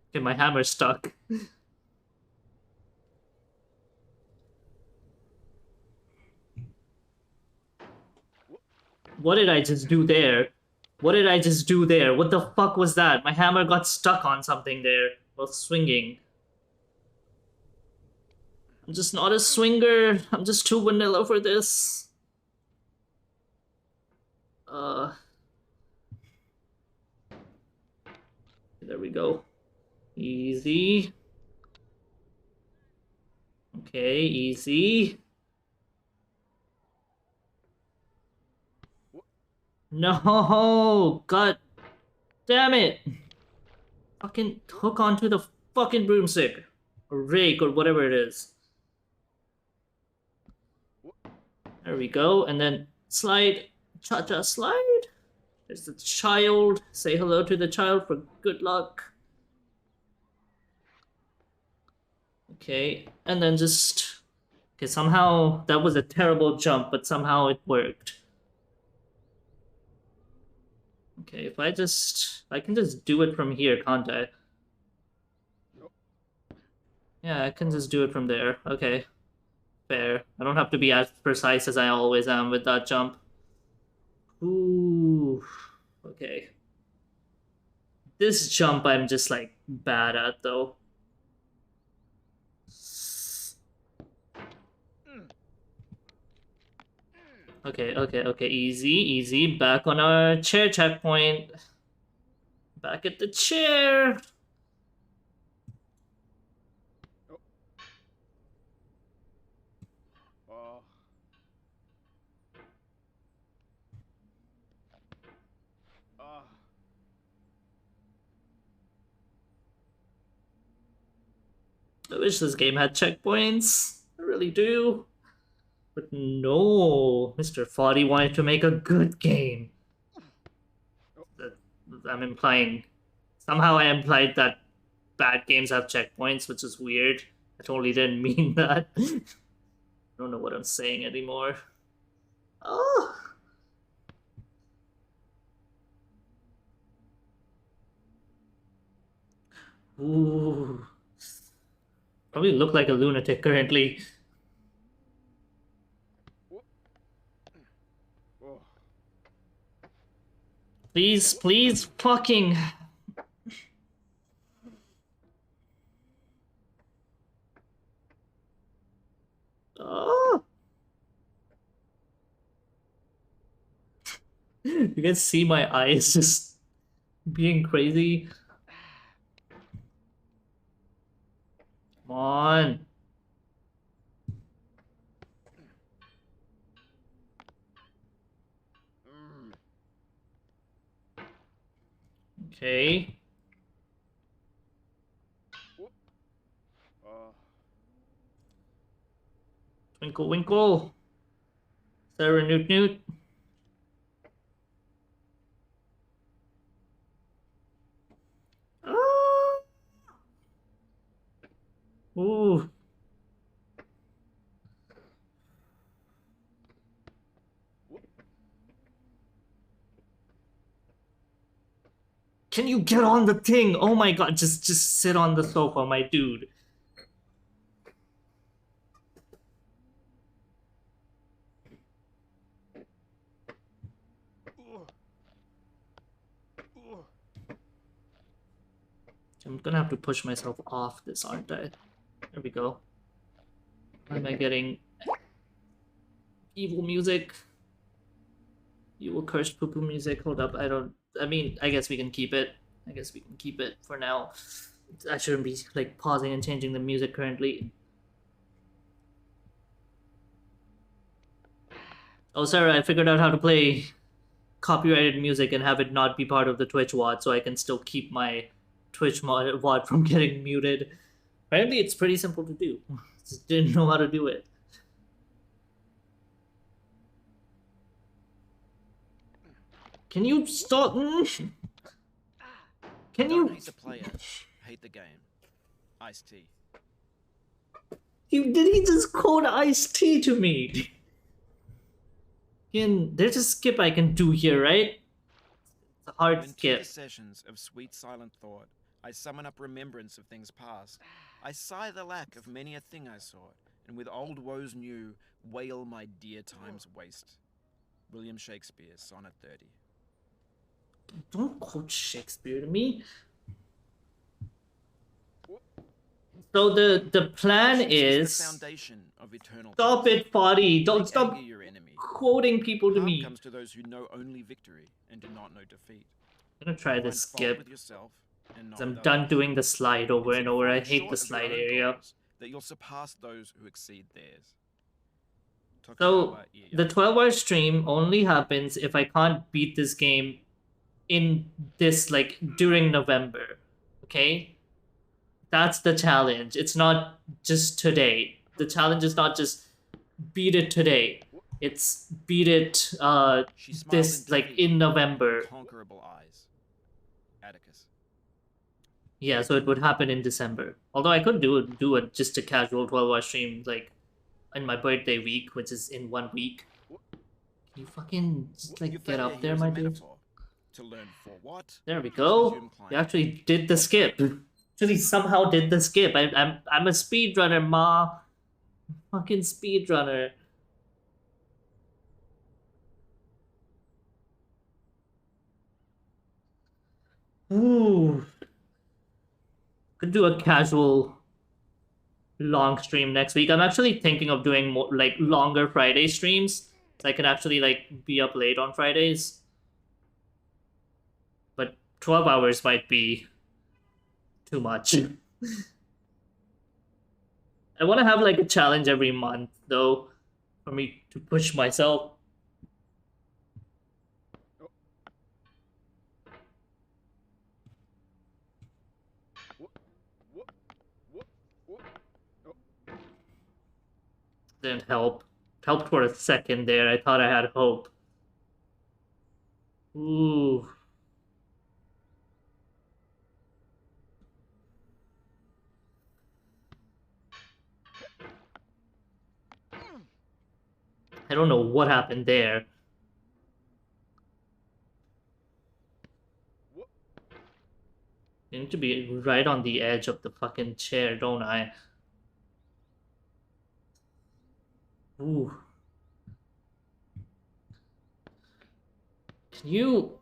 [SPEAKER 1] Okay, my hammer's stuck. What did I just do there? What the fuck was that? My hammer got stuck on something there while swinging. I'm just not a swinger. I'm just too vanilla for this. There we go. Easy. Okay, easy. No! God damn it! Fucking hook onto the fucking broomstick. Or rake, or whatever it is. There we go, and then slide. Cha-cha slide. There's the child. Say hello to the child for good luck. Okay, and then just... Okay, somehow that was a terrible jump, but somehow it worked. Okay, if I can just do it from here, can't I? Yeah, I can just do it from there. Okay, fair. I don't have to be as precise as I always am with that jump. Ooh. Ooh. Okay. This jump I'm just like bad at though. Okay, easy. Back on our chair checkpoint. Back at the chair.
[SPEAKER 2] Oh. Oh.
[SPEAKER 1] I wish this game had checkpoints. I really do. But no, Mr. Foddy wanted to make a good game. I'm implying. Somehow I implied that bad games have checkpoints, which is weird. I totally didn't mean that. I don't know what I'm saying anymore. Oh! Ooh. Probably look like a lunatic currently.
[SPEAKER 2] Oh.
[SPEAKER 1] Please, fucking. Oh. You can see my eyes just being crazy. Come on. Okay.
[SPEAKER 2] Oh.
[SPEAKER 1] Twinkle Winkle. Sarah Newt Newt. Ah. Ooh. Can you get on the thing? Oh my god, just sit on the sofa, my dude. I'm gonna have to push myself off this, aren't I? There we go. Why am I getting evil music? Evil cursed poo poo music. Hold up, I mean, I guess we can keep it. I guess we can keep it for now. I shouldn't be like pausing and changing the music currently. Oh, Sarah, I figured out how to play copyrighted music and have it not be part of the Twitch VOD, so I can still keep my Twitch VOD from getting muted. Apparently, it's pretty simple to do. Just didn't know how to do it. Can you stop? Can you?
[SPEAKER 2] Don't hate the player, hate the game. Ice-T.
[SPEAKER 1] Did he just quote Ice-T to me? Again, there's a skip I can do here, right? It's a hard
[SPEAKER 2] In
[SPEAKER 1] skip.
[SPEAKER 2] clear sessions of sweet silent thought, I summon up remembrance of things past. I sigh the lack of many a thing I sought, and with old woes new, wail my dear time's waste. William Shakespeare, Sonnet 30.
[SPEAKER 1] Don't quote Shakespeare to me. So the plan is
[SPEAKER 2] the foundation of eternal
[SPEAKER 1] stop
[SPEAKER 2] peace.
[SPEAKER 1] it, Foddy. Don't
[SPEAKER 2] Make
[SPEAKER 1] stop
[SPEAKER 2] anger your enemy.
[SPEAKER 1] quoting people to
[SPEAKER 2] Harm
[SPEAKER 1] me.
[SPEAKER 2] comes to those who know only victory and do not know defeat.
[SPEAKER 1] I'm gonna try this
[SPEAKER 2] Find fault
[SPEAKER 1] skip.
[SPEAKER 2] with yourself and not
[SPEAKER 1] I'm
[SPEAKER 2] with
[SPEAKER 1] done
[SPEAKER 2] others.
[SPEAKER 1] doing the slide over
[SPEAKER 2] It's
[SPEAKER 1] and
[SPEAKER 2] in
[SPEAKER 1] over. I
[SPEAKER 2] falling
[SPEAKER 1] hate
[SPEAKER 2] short
[SPEAKER 1] the
[SPEAKER 2] of your
[SPEAKER 1] slide
[SPEAKER 2] own
[SPEAKER 1] area.
[SPEAKER 2] goals that you'll surpass those who exceed theirs.
[SPEAKER 1] So
[SPEAKER 2] Tokugawa
[SPEAKER 1] the
[SPEAKER 2] Ieyasu.
[SPEAKER 1] 12-hour stream only happens if I can't beat this game in this like during November. Okay? That's the challenge. It's not just today. The challenge is not just beat it today. It's beat it
[SPEAKER 2] She smiled
[SPEAKER 1] this like
[SPEAKER 2] defeat
[SPEAKER 1] in
[SPEAKER 2] with
[SPEAKER 1] November.
[SPEAKER 2] Conquerable eyes. Atticus.
[SPEAKER 1] Yeah, so it would happen in December. Although I could do it just a casual 12-hour stream like in my birthday week, which is in 1 week. Can you fucking just
[SPEAKER 2] Your
[SPEAKER 1] like get
[SPEAKER 2] failure
[SPEAKER 1] up
[SPEAKER 2] here
[SPEAKER 1] there,
[SPEAKER 2] is a
[SPEAKER 1] my dude?
[SPEAKER 2] metaphor. To learn for what?
[SPEAKER 1] There we
[SPEAKER 2] Just
[SPEAKER 1] go.
[SPEAKER 2] resume climbing.
[SPEAKER 1] You actually did the skip. Actually somehow did the skip. I'm a speedrunner, ma. Fucking speedrunner. Could do a casual long stream next week. I'm actually thinking of doing more like longer Friday streams, so I can actually like be up late on Fridays. But 12 hours might be too much. I want to have like a challenge every month though, for me to push myself. Didn't help. Helped for a second there. I thought I had hope. Ooh. I don't know what happened there. I need to be right on the edge of the fucking chair, don't I? Ooh. Can you...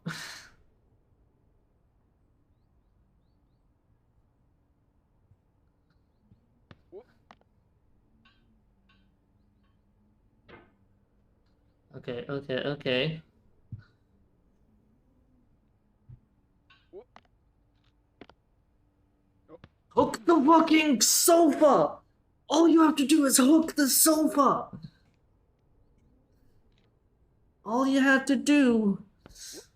[SPEAKER 1] Okay, okay, okay. Hook the fucking sofa! All you have to do is hook the sofa! All you had to do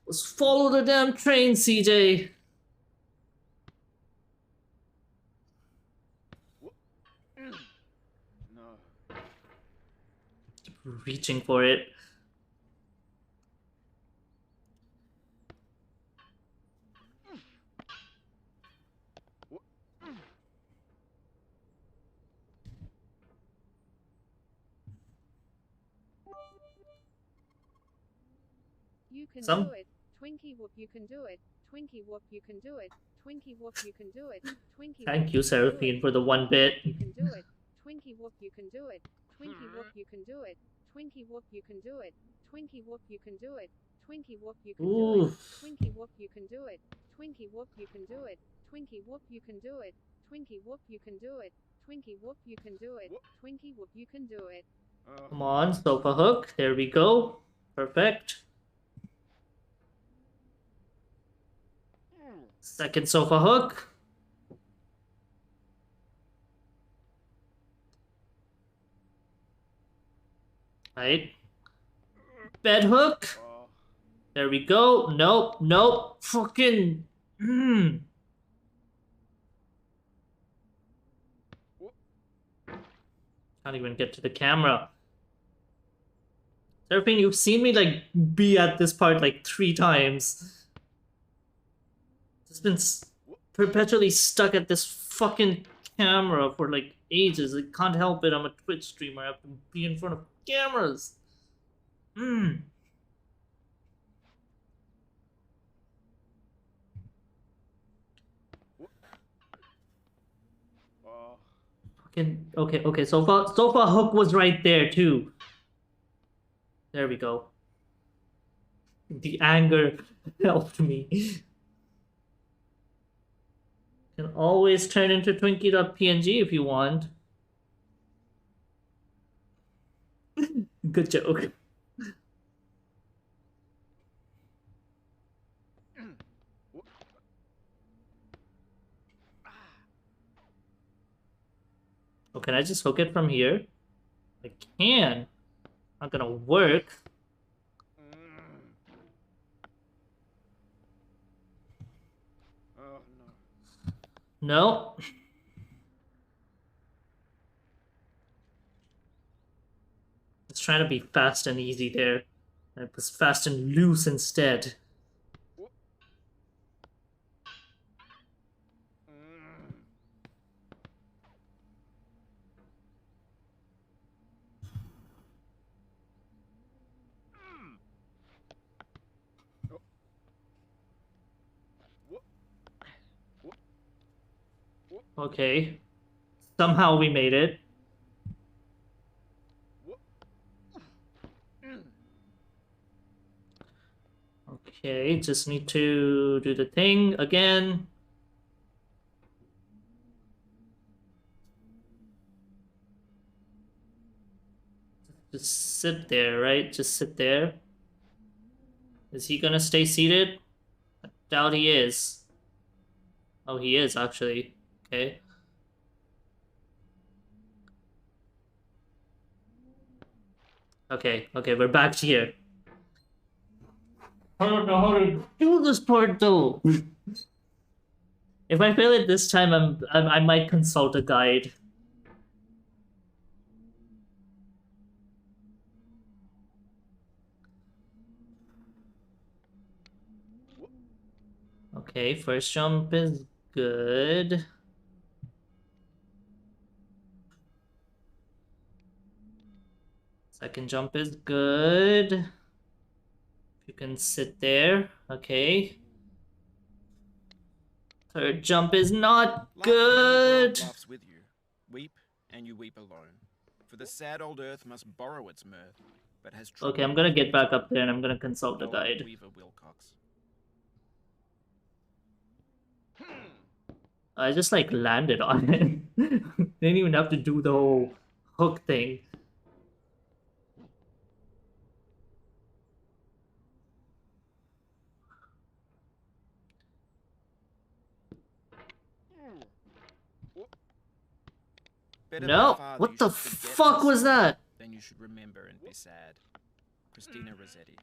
[SPEAKER 1] was follow the damn train, CJ.
[SPEAKER 2] No.
[SPEAKER 1] Reaching for it.
[SPEAKER 4] You can
[SPEAKER 1] Some-
[SPEAKER 4] do it. Twinkie whoop, you can do it. Twinkie whoop, you can do it. Twinkie whoop, you can do it. Twinkie
[SPEAKER 1] Thank
[SPEAKER 4] whoop,
[SPEAKER 1] you,
[SPEAKER 4] can do it.
[SPEAKER 1] Seraphine, for the one bit.
[SPEAKER 4] You can do it. Twinkie whoop, you can do it. Twinkie whoop, you can do it. Twinkie whoop, you can do it. Twinkie whoop, you can do it. Twinkie whoop, you can do it.
[SPEAKER 1] Ooh.
[SPEAKER 4] Twinkie whoop, you can do it. Twinkie whoop, you can do it. Twinkie whoop, you can do it. Twinkie whoop, you can do it. Twinkie whoop, you can do it. Twinkie whoop, you can do it.
[SPEAKER 1] Come on, sofa hook. There we go. Perfect. Second sofa hook. Right. Bed hook. There we go. Nope, nope. Fucking. Can't even get to the camera. Seraphine, you've seen me like be at this part like 3 times. Just been perpetually stuck at this fucking camera for like ages. I can't help it. I'm a Twitch streamer. I have to be in front of cameras. Fucking okay, okay. Sofa hook was right there too. There we go. The anger helped me. Can always turn into Twinkie.png if you want. Good joke. Oh, can I just hook it from here? I can. Not gonna work.
[SPEAKER 2] Oh no.
[SPEAKER 1] No. It's trying to be fast and easy there. It was fast and loose instead. Okay. Somehow we made it. Okay, just need to do the thing again. Just sit there, right? Just sit there. Is he gonna stay seated? I doubt he is. Oh, he is actually. Okay. Okay, we're back here. I don't know how to do this part though. If I fail it this time, I might consult a guide. Okay, first jump is good. Second jump is good. You can sit there. Okay. Third jump is not
[SPEAKER 2] Laugh when the world
[SPEAKER 1] good.
[SPEAKER 2] laughs with you. Weep, and you weep alone. For the sad old earth must borrow its mirth, but has
[SPEAKER 1] Okay, I'm gonna get back up there and I'm gonna consult a guide.
[SPEAKER 2] Weaver Wilcox.
[SPEAKER 1] I just like landed on it. Didn't even have to do the whole hook thing.
[SPEAKER 2] Better than
[SPEAKER 1] No,
[SPEAKER 2] father,
[SPEAKER 1] what
[SPEAKER 2] you
[SPEAKER 1] the
[SPEAKER 2] should forget
[SPEAKER 1] fuck was
[SPEAKER 2] myself,
[SPEAKER 1] that?
[SPEAKER 2] Then you should remember and be sad. Christina Rossetti.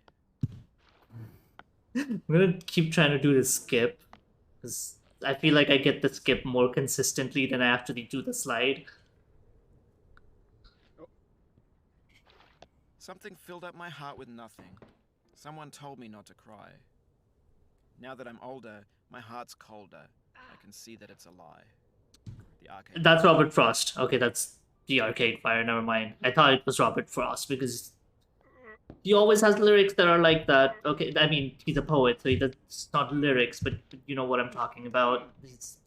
[SPEAKER 1] I'm gonna keep trying to do the skip because I feel like I get the skip more consistently than I actually do the slide.
[SPEAKER 2] Something filled up my heart with nothing. Someone told me not to cry. Now that I'm older, my heart's colder. I can see that it's a lie. The arcade.
[SPEAKER 1] That's Robert Frost. Okay, that's the Arcade Fire. Never mind. I thought it was Robert Frost because he always has lyrics that are like that. Okay, I mean he's a poet, so it's not lyrics, but you know what I'm talking about. It's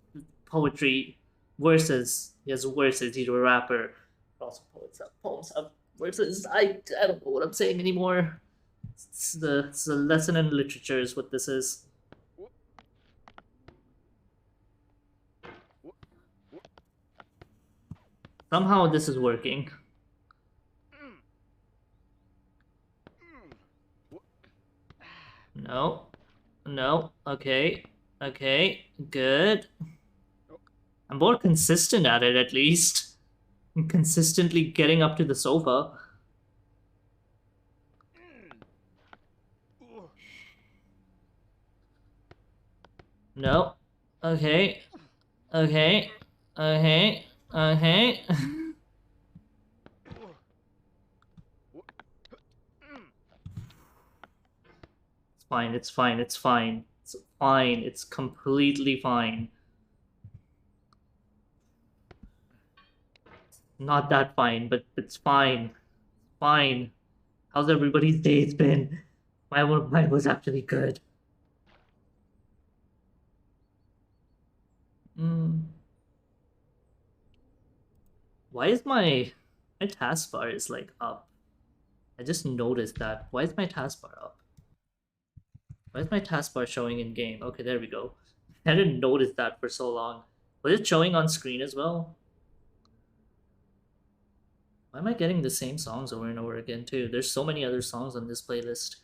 [SPEAKER 1] poetry, verses. He has verses. He's a rapper. Also, poems have verses. I don't know what I'm saying anymore. It's the lesson in literature is what this is. Somehow this is working. No. No. Okay. Okay. Good. I'm more consistent at it, at least. I'm consistently getting up to the sofa. No. Okay. Okay. Okay. Okay. It's fine. It's fine. It's fine. It's fine. It's completely fine. Not that fine, but it's fine. Fine. How's everybody's days been? Mine was actually good. Why is my taskbar is like up? I just noticed that. Why is my taskbar up? Why is my taskbar showing in game? Okay, there we go. I didn't notice that for so long. Was it showing on screen as well? Why am I getting the same songs over and over again too? There's so many other songs on this playlist.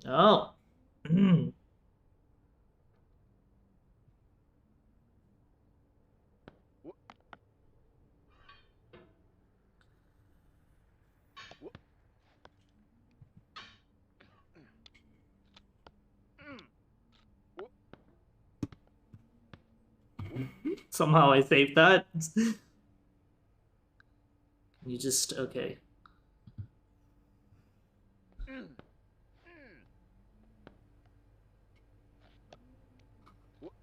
[SPEAKER 1] Oh. Somehow I saved that. You just okay.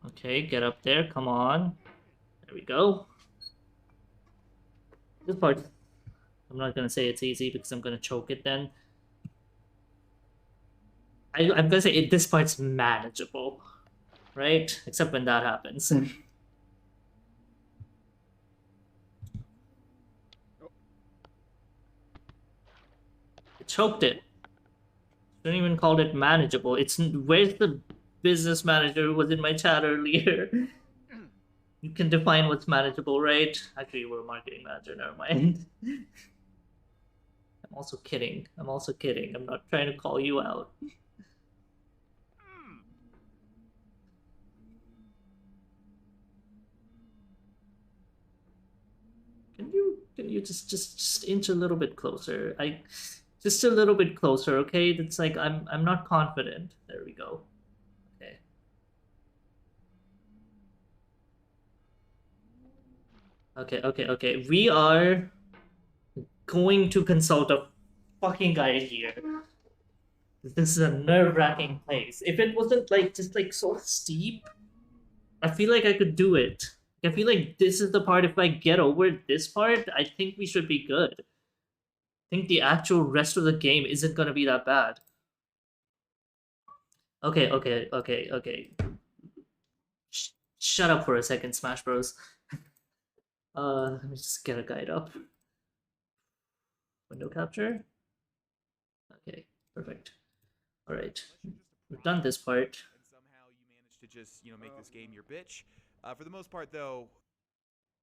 [SPEAKER 1] Okay, get up there. Come on. There we go. This part, I'm not gonna say it's easy because I'm gonna choke it then. I'm gonna say this part's manageable, right? Except when that happens. It choked it. Shouldn't even call it manageable. It's where's the business manager who was in my chat earlier. You can define what's manageable, right? Actually, you were a marketing manager. Never mind. I'm also kidding. I'm also kidding. I'm not trying to call you out. Can you just inch a little bit closer? Just a little bit closer, okay? It's like I'm not confident. There we go. Okay. Okay. We are going to consult a fucking guide here. This is a nerve-wracking place. If it wasn't like just like so steep, I feel like I could do it. I feel like this is the part. If I get over this part, I think we should be good. I think the actual rest of the game isn't gonna be that bad. Okay. Shut up for a second, Smash Bros. Let me just get a guide up. Window capture. Okay, perfect. All right, we've done this part.
[SPEAKER 5] And somehow you managed to just, make this game your bitch. For the most part, though,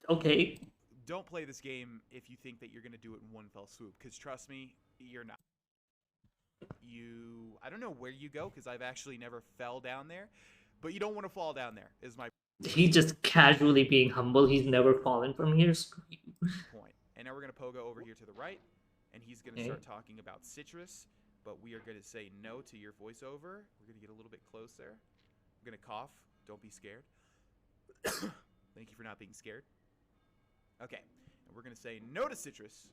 [SPEAKER 1] Okay,
[SPEAKER 5] don't play this game if you think that you're going to do it in one fell swoop, because trust me, you're not. I don't know where you go, because I've actually never fell down there, but you don't want to fall down there, is my
[SPEAKER 1] he's just casually being humble. He's never fallen from here. Screw you.
[SPEAKER 5] point. And now we're going to pogo over here to the right, and he's going to
[SPEAKER 1] Okay.
[SPEAKER 5] start talking about citrus, but we are going to say no to your voiceover. We're going to get a little bit closer. We're going to cough. Don't be scared. Thank you for not being scared. Okay, and we're going to say no to citrus.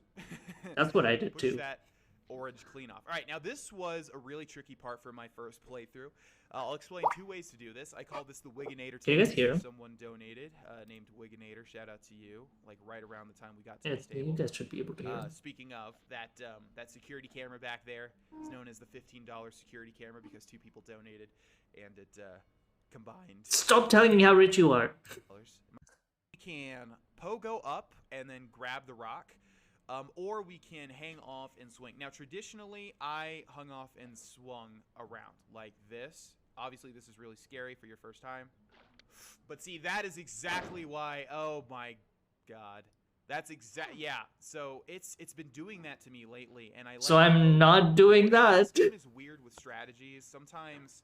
[SPEAKER 1] That's what I did
[SPEAKER 5] Push
[SPEAKER 1] too.
[SPEAKER 5] that orange clean off. All right, now this was a really tricky part for my first playthrough. I'll explain two ways to do this. I call this the Wigginator
[SPEAKER 1] Can you guys
[SPEAKER 5] table.
[SPEAKER 1] hear him?
[SPEAKER 5] Someone donated, named Wigginator. Shout out to you. Like right around the time we got to
[SPEAKER 1] Yeah,
[SPEAKER 5] this
[SPEAKER 1] you
[SPEAKER 5] table.
[SPEAKER 1] guys should be able to hear him.
[SPEAKER 5] Speaking of, that security camera back there is known as the $15 security camera because two people donated, and it combined.
[SPEAKER 1] Stop telling me how rich you are.
[SPEAKER 5] We can pogo up and then grab the rock, or we can hang off and swing. Now, traditionally, I hung off and swung around like this. Obviously, this is really scary for your first time. But see, that is exactly why. Oh my God, that's yeah. So it's been doing that to me lately, and I. Like
[SPEAKER 1] So I'm not doing
[SPEAKER 5] This
[SPEAKER 1] that.
[SPEAKER 5] game is weird with strategies. Sometimes.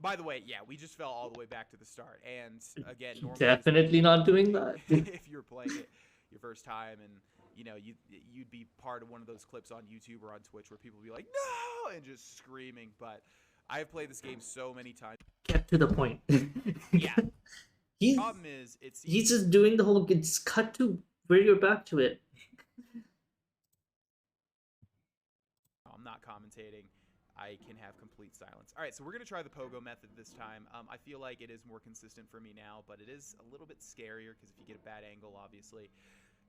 [SPEAKER 5] By the way, yeah, we just fell all the way back to the start, and again, normally
[SPEAKER 1] Definitely not doing that.
[SPEAKER 5] if you're playing it your first time, and you'd be part of one of those clips on YouTube or on Twitch where people be like, "No!" and just screaming. But I've played this game so many times.
[SPEAKER 1] Get to the point.
[SPEAKER 5] Yeah.
[SPEAKER 1] He's
[SPEAKER 5] Problem is,
[SPEAKER 1] he's just doing the whole. It's cut to where you're back to it.
[SPEAKER 5] I'm not commentating. I can have complete silence. All right, so we're going to try the pogo method this time. I feel like it is more consistent for me now, but it is a little bit scarier because if you get a bad angle, obviously,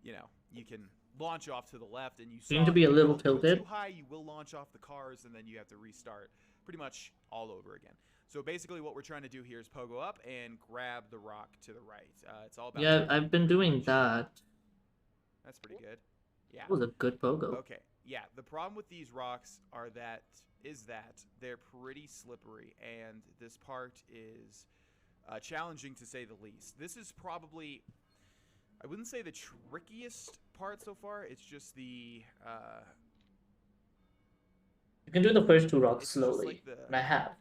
[SPEAKER 5] you can launch off to the left, and you
[SPEAKER 1] Seem to be a
[SPEAKER 5] if you
[SPEAKER 1] little
[SPEAKER 5] go
[SPEAKER 1] tilted.
[SPEAKER 5] too high, you will launch off the cars, and then you have to restart pretty much all over again. So basically what we're trying to do here is pogo up and grab the rock to the right. It's all about
[SPEAKER 1] Yeah, I've been doing that.
[SPEAKER 5] That's pretty good. Yeah.
[SPEAKER 1] That was a good pogo.
[SPEAKER 5] Okay, yeah. The problem with these rocks is that they're pretty slippery, and this part is challenging to say the least. This is probably, I wouldn't say the trickiest part so far. It's just the.
[SPEAKER 1] You can do the first two rocks
[SPEAKER 5] It's just
[SPEAKER 1] slowly,
[SPEAKER 5] like the-
[SPEAKER 1] and I have.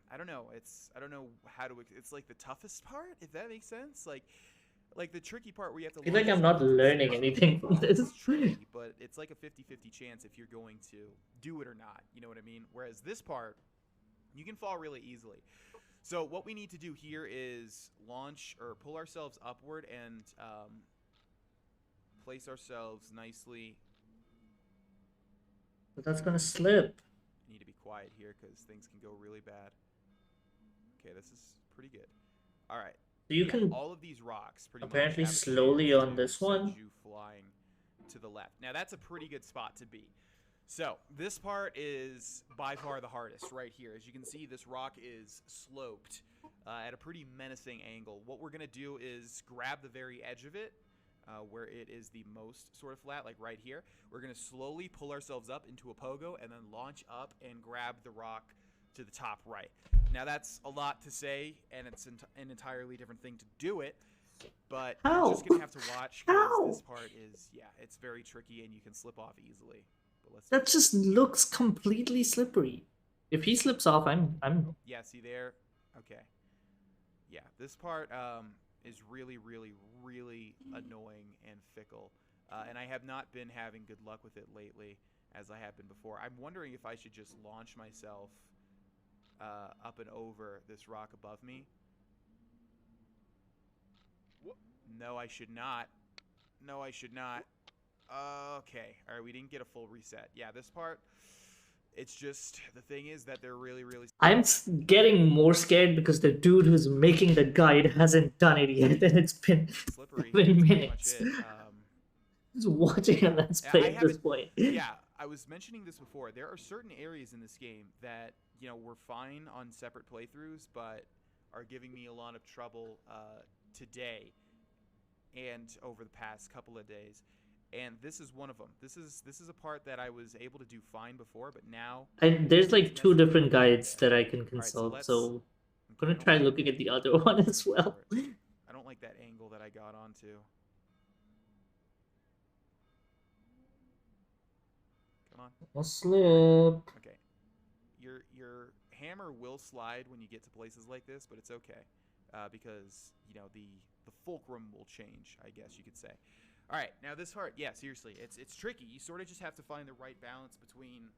[SPEAKER 5] I don't know. I don't know how to. It's like the toughest part, if that makes sense. Like the tricky part where you have to.
[SPEAKER 1] I feel like
[SPEAKER 5] launch
[SPEAKER 1] I'm not
[SPEAKER 5] something
[SPEAKER 1] learning
[SPEAKER 5] from
[SPEAKER 1] anything from this.
[SPEAKER 5] It's tricky, but it's like a 50-50 chance if you're going to do it or not. You know what I mean? Whereas this part, you can fall really easily. So what we need to do here is launch or pull ourselves upward and place ourselves nicely.
[SPEAKER 1] But that's gonna slip.
[SPEAKER 5] I need to be quiet here because things can go really bad. Okay, this is pretty good. All right.
[SPEAKER 1] So you
[SPEAKER 5] Yeah,
[SPEAKER 1] can
[SPEAKER 5] all of these rocks pretty
[SPEAKER 1] apparently
[SPEAKER 5] much have a
[SPEAKER 1] slowly
[SPEAKER 5] chance
[SPEAKER 1] on
[SPEAKER 5] to
[SPEAKER 1] this
[SPEAKER 5] send
[SPEAKER 1] one.
[SPEAKER 5] you flying to the left. Now that's a pretty good spot to be. So this part is by far the hardest right here. As you can see, this rock is sloped at a pretty menacing angle. What we're gonna do is grab the very edge of it, where it is the most sort of flat, like right here. We're gonna slowly pull ourselves up into a pogo and then launch up and grab the rock to the top right. Now that's a lot to say, and it's an entirely different thing to do it. But
[SPEAKER 1] How?
[SPEAKER 5] you're just gonna have to watch because
[SPEAKER 1] How?
[SPEAKER 5] this part is, yeah, it's very tricky and you can slip off easily. But let's
[SPEAKER 1] That just looks completely slippery. If he slips off, I'm
[SPEAKER 5] yeah, see there? Okay. Yeah, this part is really, really, really annoying and fickle. And I have not been having good luck with it lately, as I have been before. I'm wondering if I should just launch myself up and over this rock above me. No, I should not. No, I should not. Okay. Alright, we didn't get a full reset. Yeah, this part, it's just, the thing is that they're really, really...
[SPEAKER 1] I'm getting more scared because the dude who's making the guide hasn't done it yet, and it's been
[SPEAKER 5] slippery.
[SPEAKER 1] 7
[SPEAKER 5] That's pretty
[SPEAKER 1] minutes.
[SPEAKER 5] much it.
[SPEAKER 1] Just watching a Let's
[SPEAKER 5] I
[SPEAKER 1] Play at this
[SPEAKER 5] haven't-
[SPEAKER 1] point.
[SPEAKER 5] Yeah, I was mentioning this before. There are certain areas in this game that, you know, were fine on separate playthroughs, but are giving me a lot of trouble today and over the past couple of days. And this is one of them. This is a part that I was able to do fine before, but now
[SPEAKER 1] There's like 2 different guides that I can
[SPEAKER 5] Alright,
[SPEAKER 1] consult,
[SPEAKER 5] let's-
[SPEAKER 1] so
[SPEAKER 5] okay,
[SPEAKER 1] I'm gonna
[SPEAKER 5] I don't
[SPEAKER 1] try
[SPEAKER 5] like
[SPEAKER 1] looking
[SPEAKER 5] that
[SPEAKER 1] at the
[SPEAKER 5] angle.
[SPEAKER 1] other one as well.
[SPEAKER 5] I don't like that angle that I got onto. Come on.
[SPEAKER 1] I'll slip.
[SPEAKER 5] Okay. Your hammer will slide when you get to places like this, but it's okay because you know the fulcrum will change, I guess you could say. All right, now this part, yeah, seriously, it's tricky. You sort of just have to find the right balance between,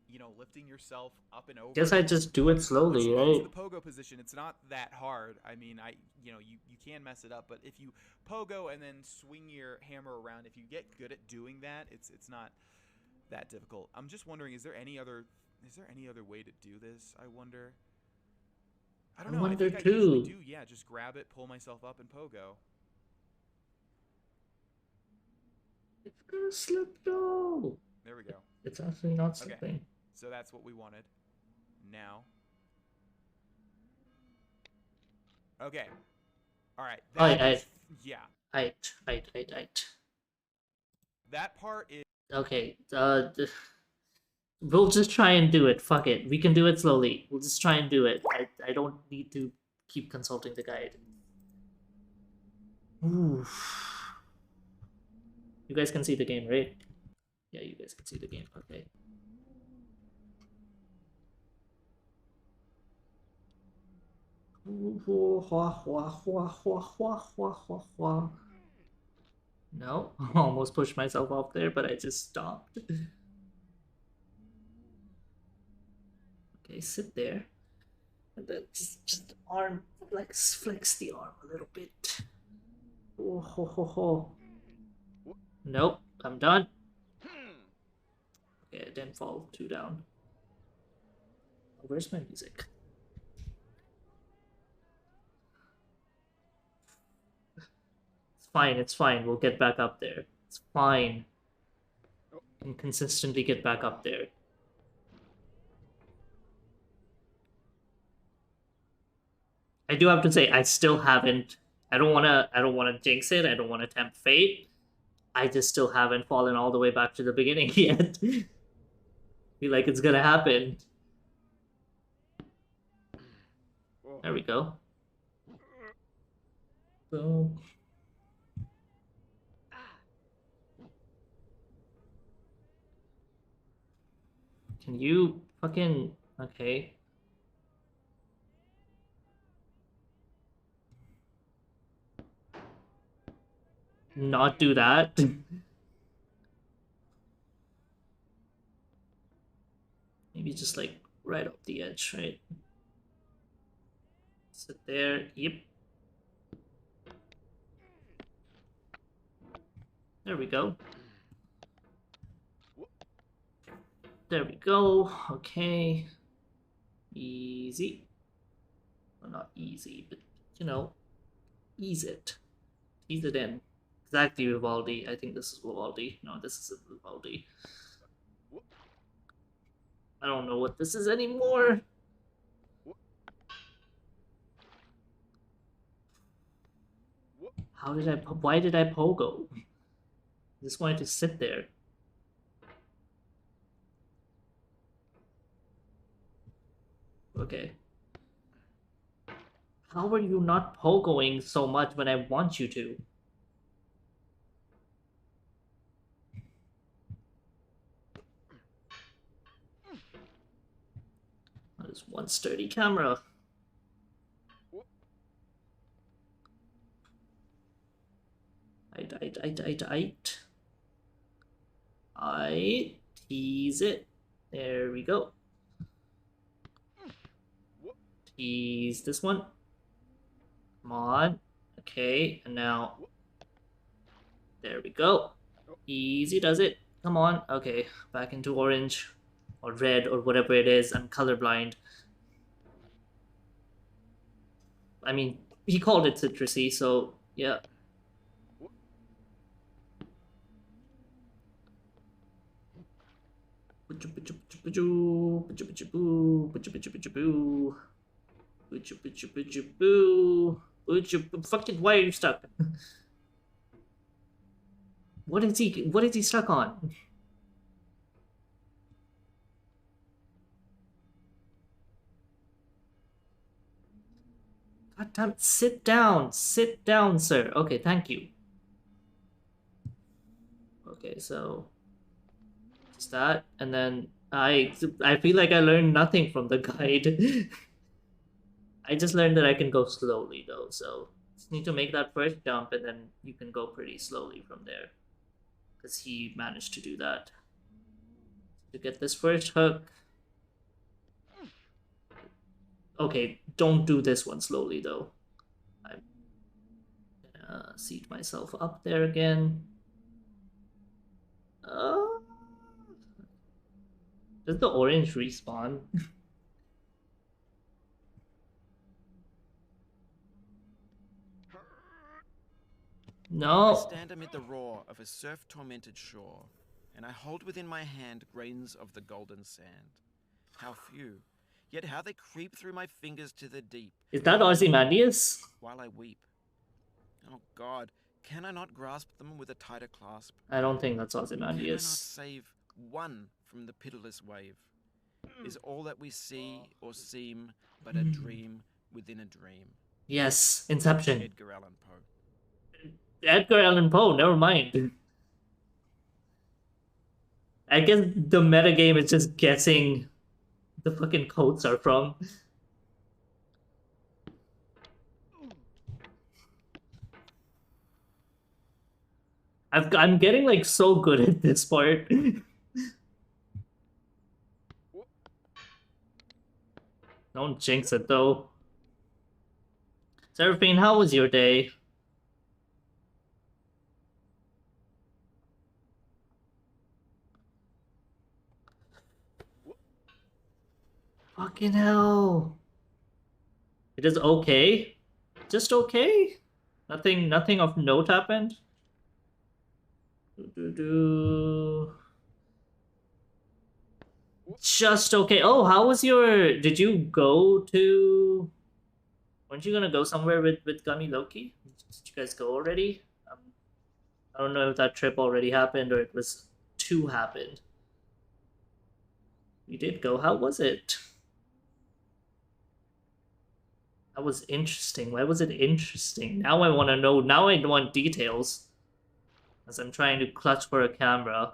[SPEAKER 5] you know, lifting yourself up and over.
[SPEAKER 1] Guess I just do it
[SPEAKER 5] Once
[SPEAKER 1] slowly,
[SPEAKER 5] you get
[SPEAKER 1] right?
[SPEAKER 5] into the pogo position, it's not that hard. I mean, you know, you can mess it up, but if you pogo and then swing your hammer around, if you get good at doing that, it's not that difficult. I'm just wondering, is there any other way to do this? I wonder. I don't know. I
[SPEAKER 1] wonder
[SPEAKER 5] think I usually
[SPEAKER 1] too.
[SPEAKER 5] do. Yeah, just grab it, pull myself up, and pogo.
[SPEAKER 1] It's gonna slip though.
[SPEAKER 5] There we go.
[SPEAKER 1] It's actually not
[SPEAKER 5] Okay.
[SPEAKER 1] slipping.
[SPEAKER 5] So that's what we wanted. Now. Okay. All right. Yeah.
[SPEAKER 1] Right.
[SPEAKER 5] That part is.
[SPEAKER 1] Okay. We'll just try and do it. Fuck it. We can do it slowly. We'll just try and do it. I don't need to keep consulting the guide. Oof. You guys can see the game, right? Yeah, you guys can see the game. Okay. No, almost pushed myself off there, but I just stopped. Okay, sit there. And then just arm, flex the arm a little bit. Oh, ho, ho, ho. Nope, I'm done. Okay, I didn't fall too down. Where's my music? It's fine. We'll get back up there. It's fine. And consistently get back up there. I do have to say, I still haven't. I don't wanna jinx it. I don't wanna tempt fate. I just still haven't fallen all the way back to the beginning yet. Feel like it's gonna happen. There we go. Boom. Can you fucking... Okay. Not do that. Maybe just like right off the edge, right? Sit there. Yep. There we go. There we go. Okay. Easy. Well, not easy, but you know, ease it. Ease it in. Exactly, Vivaldi. I think this is Vivaldi. No, this isn't Vivaldi. I don't know what this is anymore. How did I... Why did I pogo? I just wanted to sit there. Okay. How are you not pogoing so much when I want you to? That is one sturdy camera. I tease it. There we go. Tease this one. Come on. Okay, and now. There we go. Easy does it. Come on. Okay, back into orange. Or red, or whatever it is. I'm colorblind. I mean, he called it citrusy, so yeah. Fucking, why are you stuck? What is he stuck on? God damn it, sit down, sir. Okay, thank you. Okay, so just that, and then I feel like I learned nothing from the guide. I just learned that I can go slowly though, so just need to make that first jump, and then you can go pretty slowly from there, because he managed to do that. To get this first hook. Okay, don't do this one slowly though. I'm gonna seat myself up there again. Does the orange respawn? No.
[SPEAKER 2] I stand amid the roar of a surf-tormented shore, and I hold within my hand grains of the golden sand. How few, yet how they creep through my fingers to the deep.
[SPEAKER 1] Is that Ozymandias?
[SPEAKER 2] While I weep. Oh God, can I not grasp them with a tighter clasp?
[SPEAKER 1] I don't think that's
[SPEAKER 2] Can I not
[SPEAKER 1] Ozymandias.
[SPEAKER 2] save one from the pitiless wave? Is all that we see or seem but a dream within a dream?
[SPEAKER 1] Yes, Inception.
[SPEAKER 2] Edgar Allan Poe.
[SPEAKER 1] Edgar Allan Poe, never mind. I guess the metagame is just guessing the fucking quotes are from. I'm getting like so good at this part. Don't jinx it though. Seraphine, how was your day? Fucking hell. It is okay? Just okay? Nothing of note happened? Just okay. Oh, how was your... Did you go to... Weren't you gonna go somewhere with Gummy Loki? Did you guys go already? I don't know if that trip already happened or it was to happen. You did go. How was it? That was interesting. Why was it interesting? Now I want to know. Now I want details. As I'm trying to clutch for a camera.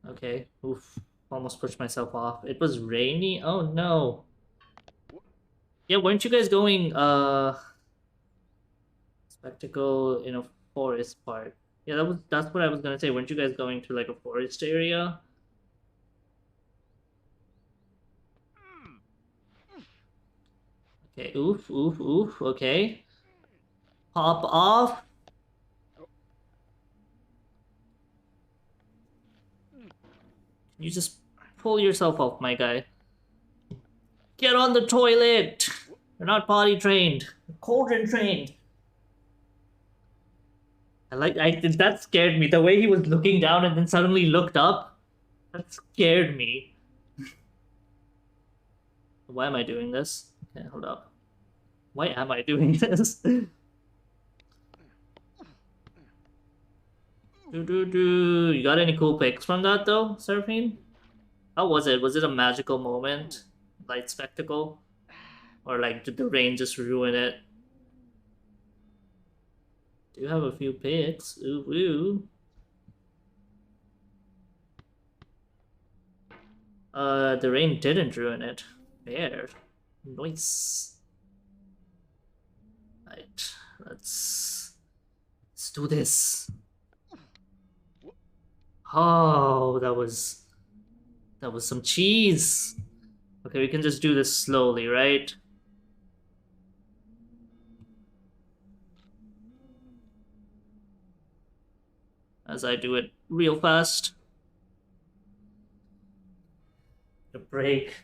[SPEAKER 1] Okay. Oof. Almost pushed myself off. It was rainy? Oh no. Yeah, weren't you guys going spectacle in a forest part? Yeah, that's what I was gonna say. Weren't you guys going to like a forest area? Okay, oof, okay. Pop off. You just pull yourself off, my guy. Get on the toilet! You're not potty trained. You're cauldron trained. That scared me. The way he was looking down and then suddenly looked up. That scared me. Why am I doing this? Okay, hold up. Why am I doing this? You got any cool pics from that though, Seraphine? How was it? Was it a magical moment? Light spectacle? Or like did the rain just ruin it? Do you have a few pics? Ooh woo. The rain didn't ruin it. Fair. Nice. Right. Let's do this. Oh, that was some cheese. Okay, we can just do this slowly, right? As I do it real fast. The break.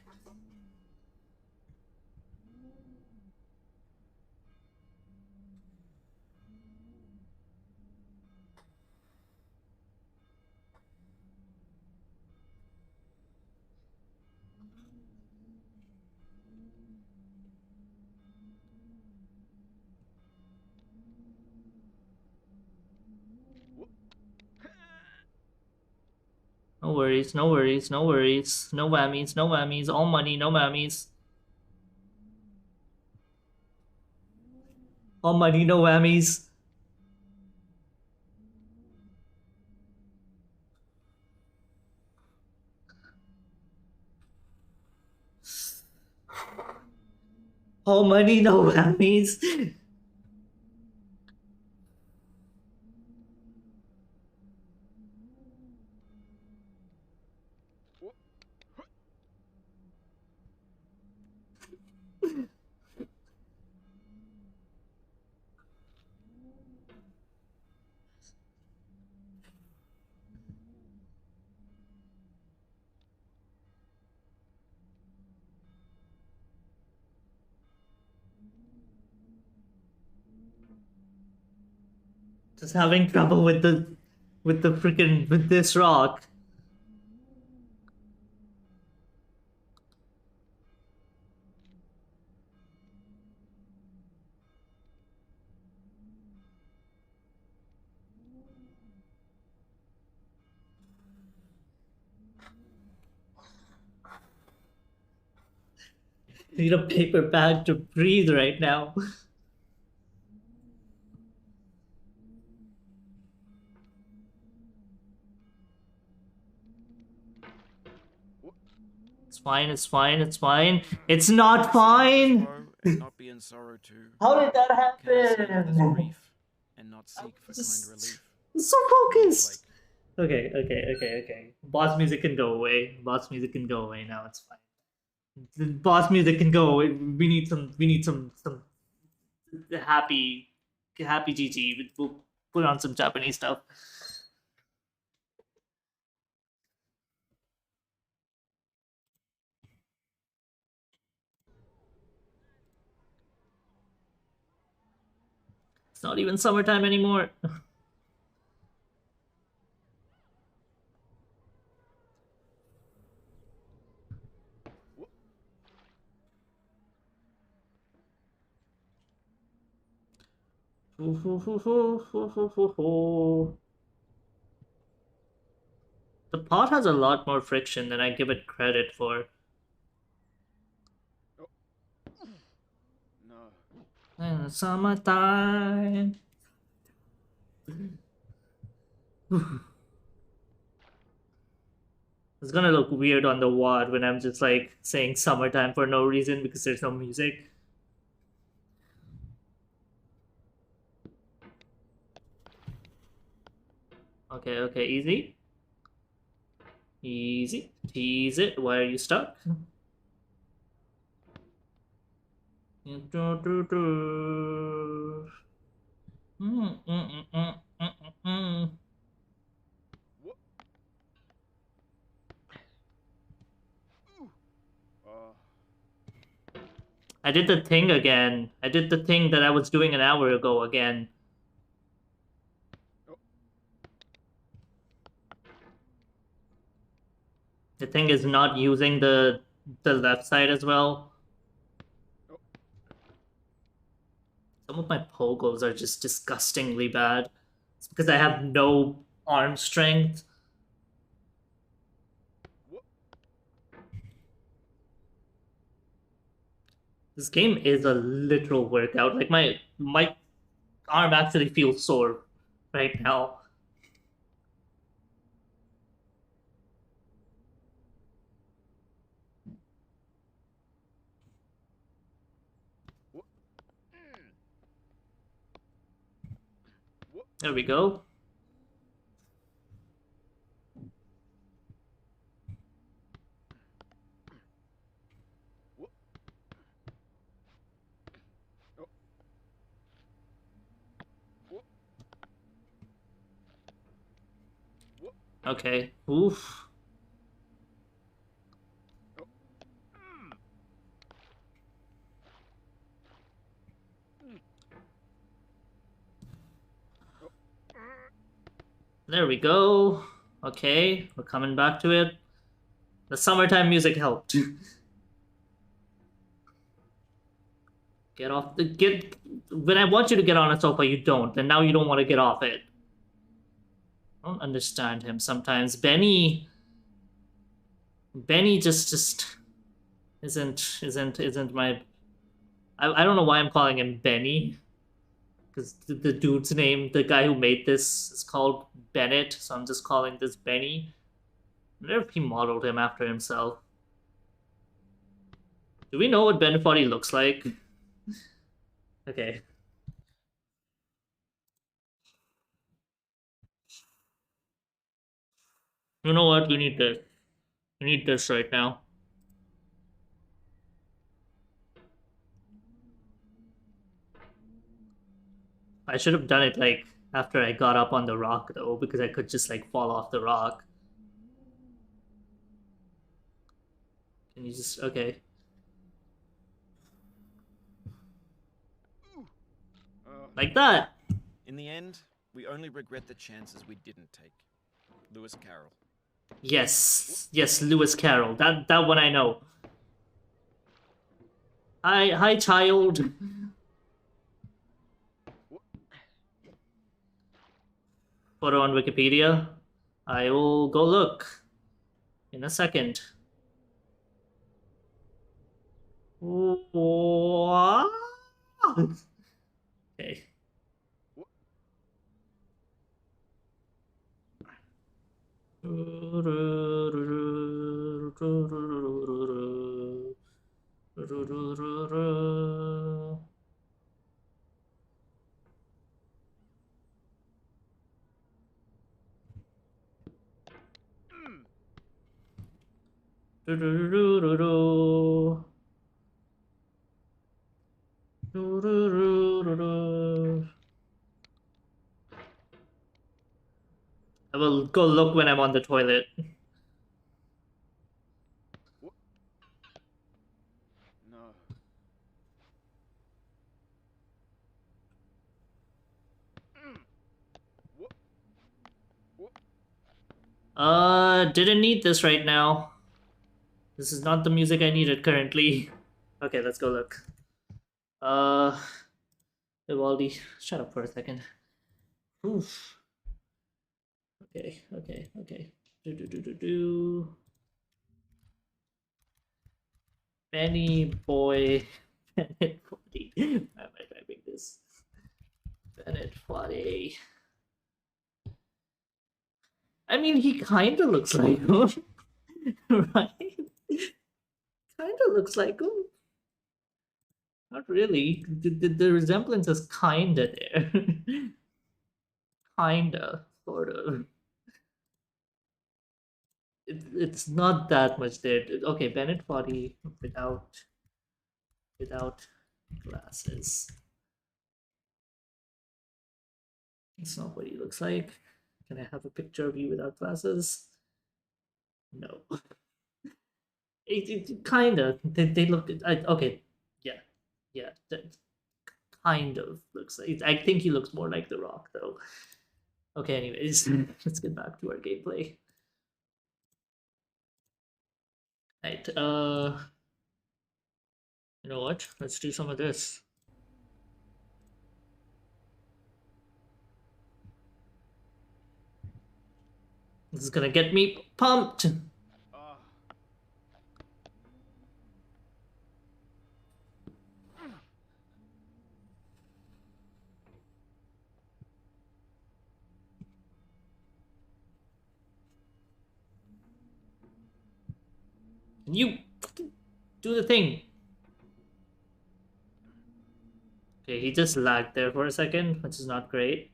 [SPEAKER 1] No worries, no worries, no worries. No whammies, no whammies. All money, no whammies. All money, no whammies. All money, no whammies. Just having trouble with the freaking with this rock. Need a paper bag to breathe right now. It's fine, it's fine, it's fine. It's not fine!
[SPEAKER 2] Sorrow and not be in sorrow too.
[SPEAKER 1] How did that
[SPEAKER 2] Can I see others'
[SPEAKER 1] happen?
[SPEAKER 2] grief and not seek for kind relief?
[SPEAKER 1] So focused! Okay. Boss music can go away. Boss music can go away now, it's fine. The boss music can go away. We need some happy GG. We'll put on some Japanese stuff. It's not even summertime anymore. The pot has a lot more friction than I give it credit for.
[SPEAKER 2] No.
[SPEAKER 1] In the summertime. It's gonna look weird on the WOD when I'm just like saying summertime for no reason because there's no music. Okay, easy. Easy. Tease it. Why are you stuck? I did the thing again. I did the thing that I was doing an hour ago again. The thing is not using the left side as well. Some of my pogos are just disgustingly bad. It's because I have no arm strength. This game is a literal workout. Like my arm actually feels sore right now. There we go. Okay. Oof. There we go. Okay, we're coming back to it. The summertime music helped. Get off the get. When I want you to get on a sofa, you don't, and now you don't want to get off it. I don't understand him sometimes. Benny just isn't my. I don't know why I'm calling him Benny, because the dude's name, the guy who made this, is called Bennett, so I'm just calling this Benny. I wonder if he modeled him after himself. Do we know what Bennett Foddy looks like? Okay. You know what? We need this. We need this right now. I should have done it like after I got up on the rock though, because I could just like fall off the rock. Can you just okay? Like that.
[SPEAKER 2] In the end, we only regret the chances we didn't take. Lewis Carroll.
[SPEAKER 1] Yes, yes, Lewis Carroll. That one I know. Hi, child. Photo on Wikipedia. I will go look in a second. What? Okay. I will go look when I'm on the toilet.
[SPEAKER 2] No.
[SPEAKER 1] Didn't need this right now. This is not the music I needed currently. Okay, let's go look. Vivaldi, shut up for a second. Oof. Okay. Do. Benny Boy Bennett Foddy. Why am I typing this? Bennett Foddy. I mean, he kind of looks like him, right? Kind of looks like him. Not really. The resemblance is kinda there. Kinda, sort of. It's not that much there. Okay, Bennett Foddy without glasses. That's not what he looks like. Can I have a picture of you without glasses? No. It kind of. They look. Okay. Yeah. That kind of looks like. I think he looks more like The Rock, though. Okay. Anyways, let's get back to our gameplay. Right. You know what? Let's do some of this. This is gonna get me pumped. Can you fucking do the thing? Okay, he just lagged there for a second, which is not great.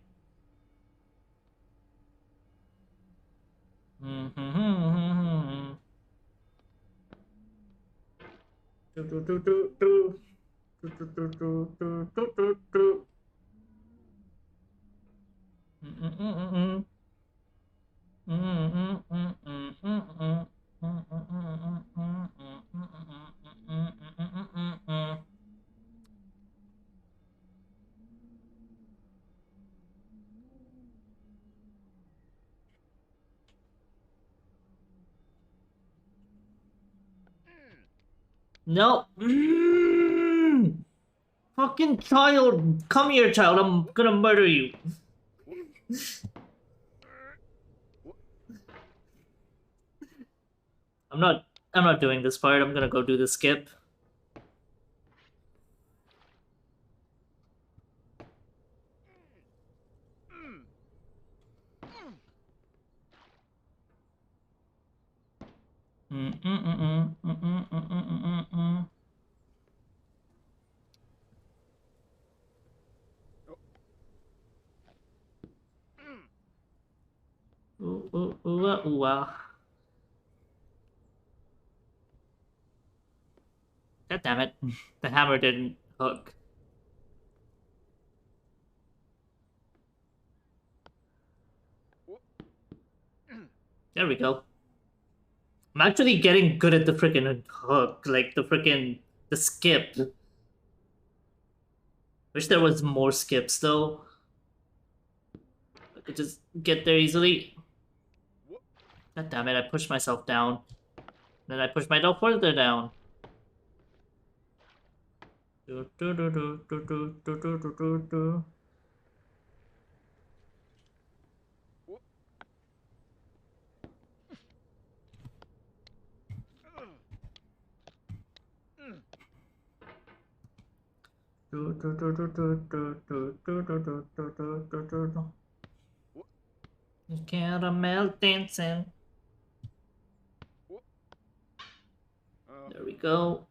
[SPEAKER 1] No. Fucking child. Come here, child. I'm gonna murder you. I'm not doing this part. I'm gonna go do the skip. Ooh, ooh, ooh, ooh, God damn it. The hammer didn't hook. There we go. I'm actually getting good at the freaking hook, like the skip. Wish there was more skips though. I could just get there easily. God damn it, I pushed myself down. Then I pushed myself further down. Do, do, do, do, do, do, do, do, do, do, do. Do, do, do, do, do, do, do, do, do, do, do, do, do, do. Caramel dancing. There we go.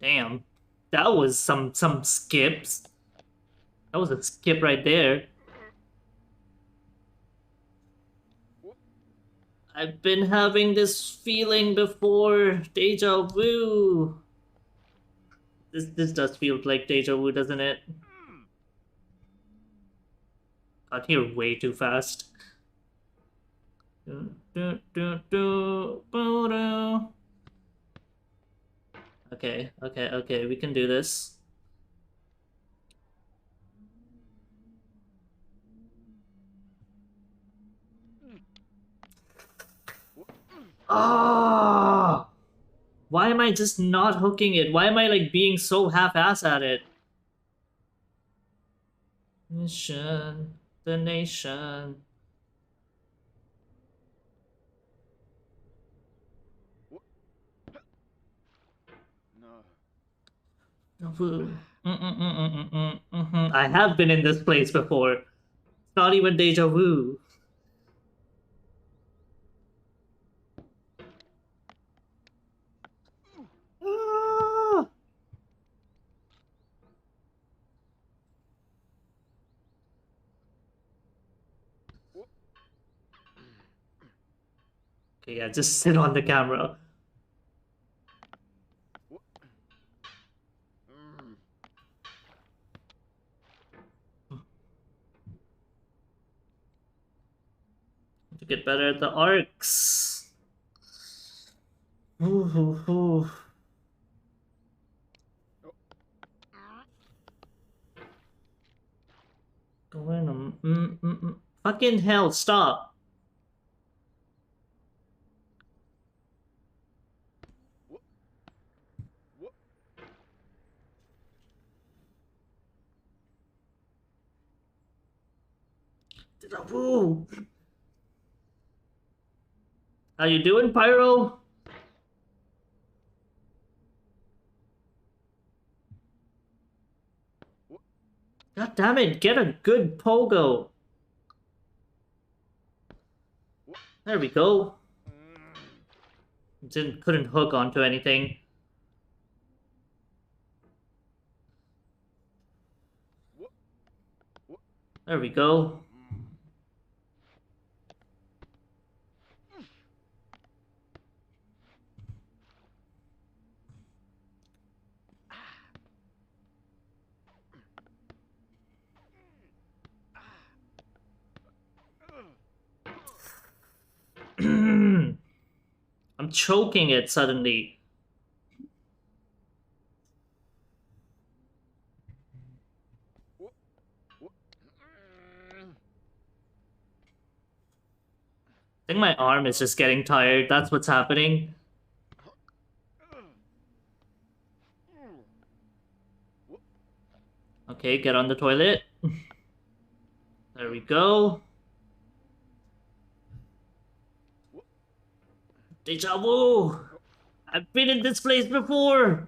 [SPEAKER 1] Damn. That was some skips. That was a skip right there. I've been having this feeling before. Deja vu. This does feel like deja vu, doesn't it? Got here way too fast. Okay, okay, we can do this. Ah! Why am I just not hooking it? Why am I like being so half-ass at it? Mission, the nation.
[SPEAKER 2] No.
[SPEAKER 1] I have been in this place before. It's not even deja vu. Ah! Okay, yeah, just sit on the camera. To get better at the arcs. Ooh, ooh, ooh. Going on. Fucking hell, stop. Woo! How you doing, Pyro? God damn it, get a good pogo. There we go. Couldn't hook onto anything. There we go. I'm choking it suddenly. I think my arm is just getting tired. That's what's happening. Okay, get on the toilet. There we go. Deja vu! I've been in this place before!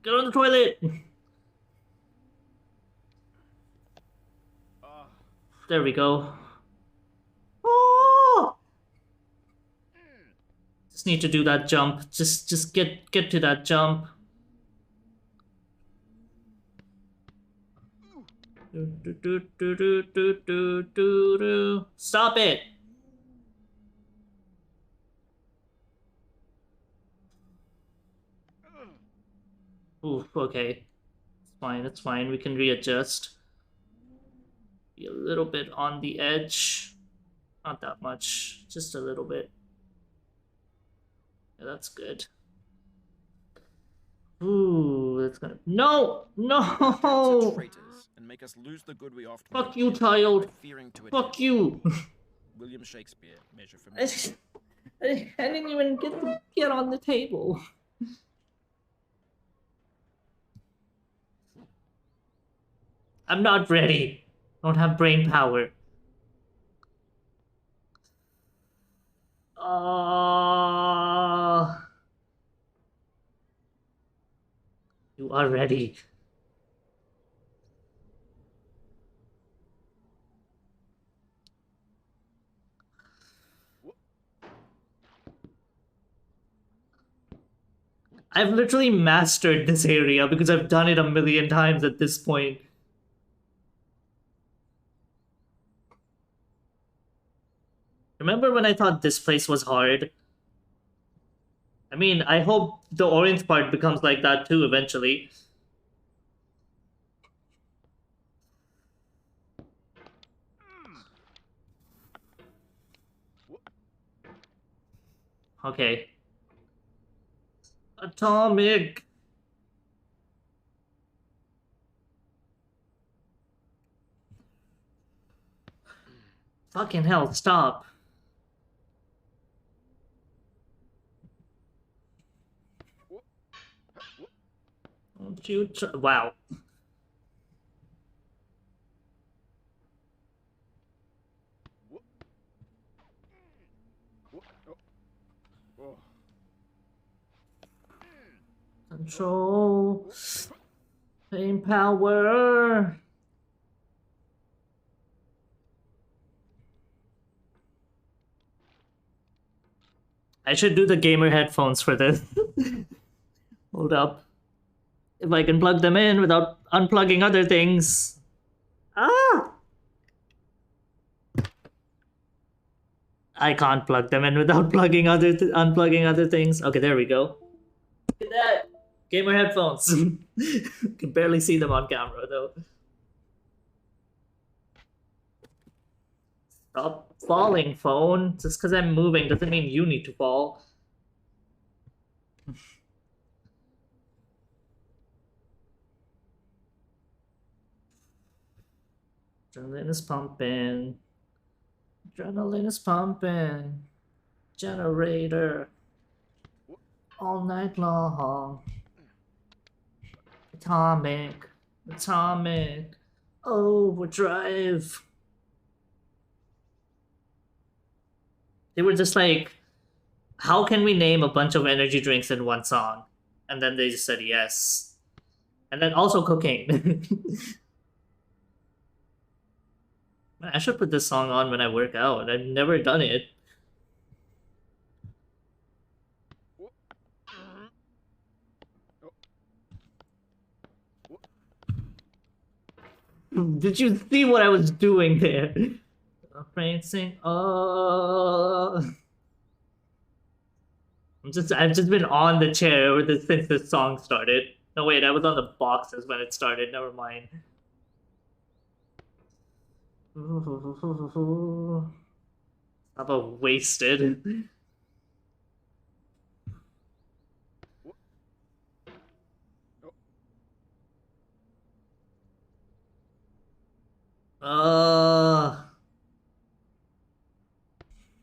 [SPEAKER 1] Get on the toilet! There we go. Oh! Just need to do that jump. Just get to that jump. Stop it! Ooh, okay. It's fine. We can readjust. Be a little bit on the edge. Not that much. Just a little bit. Yeah, that's good. Ooh, that's gonna... No! No!
[SPEAKER 2] Traitors and make us lose the good we often
[SPEAKER 1] Fuck
[SPEAKER 2] win
[SPEAKER 1] you, child.
[SPEAKER 2] by fearing to
[SPEAKER 1] Fuck
[SPEAKER 2] attempt.
[SPEAKER 1] you.
[SPEAKER 2] William Shakespeare, Measure for
[SPEAKER 1] I
[SPEAKER 2] Measure.
[SPEAKER 1] didn't even get on the table. I'm not ready. Don't have brain power. You are ready. I've literally mastered this area because I've done it a million times at this point. Remember when I thought this place was hard? I mean, I hope the orange part becomes like that too eventually. Okay. Atomic! Fucking hell, stop. Don't you wow. Control. Pain power. I should do the gamer headphones for this. Hold up. If I can plug them in without unplugging other things. Ah! I can't plug them in without plugging unplugging other things. Okay, there we go. Look at that. Gamer headphones. Can barely see them on camera though. Stop falling, phone. Just because I'm moving doesn't mean you need to fall. Adrenaline is pumping. Adrenaline is pumping. Generator. All night long. Atomic. Atomic. Overdrive. They were just like, how can we name a bunch of energy drinks in one song? And then they just said yes. And then also cocaine. Man, I should put this song on when I work out. I've never done it. Did you see what I was doing there? Prancing. Oh. I've just been on the chair since this song started. No wait, I was on the boxes when it started. Never mind. How about wasted?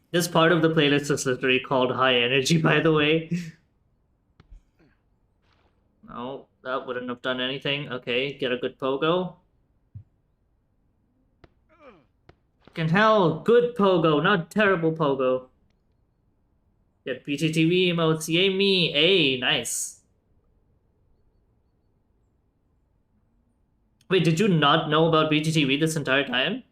[SPEAKER 1] This part of the playlist is literally called High Energy, by the way. No, that wouldn't have done anything. Okay, get a good pogo. Fucking hell, good pogo, not terrible pogo. Get BTTV emotes, yay me, A, nice. Wait, did you not know about BTTV this entire time?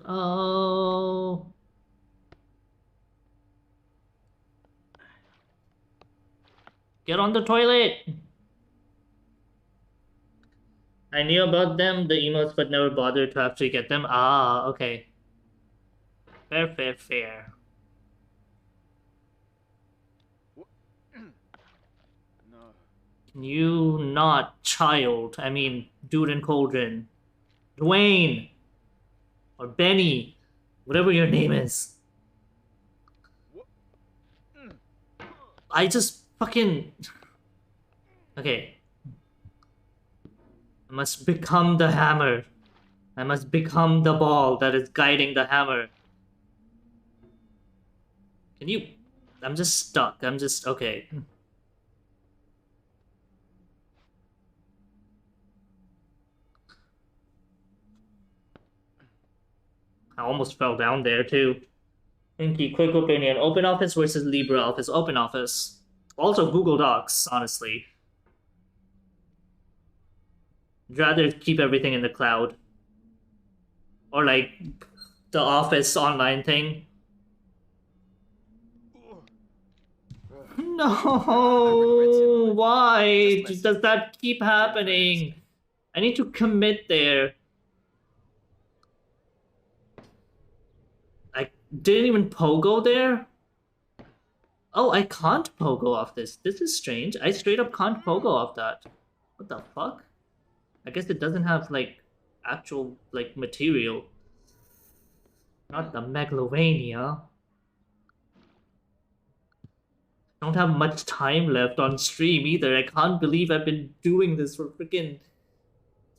[SPEAKER 1] Oh. Get on the toilet. I knew about them, the emotes, but never bothered to actually get them. Ah, okay. Fair, fair, fair.
[SPEAKER 2] No.
[SPEAKER 1] You not child. I mean, dude in cauldron. Dwayne. Or Benny. Whatever your name is. I just fucking... Okay. I must become the hammer. I must become the ball that is guiding the hammer. Can you... I'm just stuck. I'm just... Okay. I almost fell down there, too. Inky, quick opinion. OpenOffice versus LibreOffice. OpenOffice. Also Google Docs, honestly. I'd rather keep everything in the cloud. Or like the Office online thing. No! Why does that keep happening? I need to commit there. I didn't even pogo there? Oh, I can't pogo off this. This is strange. I straight up can't pogo off that. What the fuck? I guess it doesn't have, like, actual, like, material. Not the Megalovania. I don't have much time left on stream either. I can't believe I've been doing this for freaking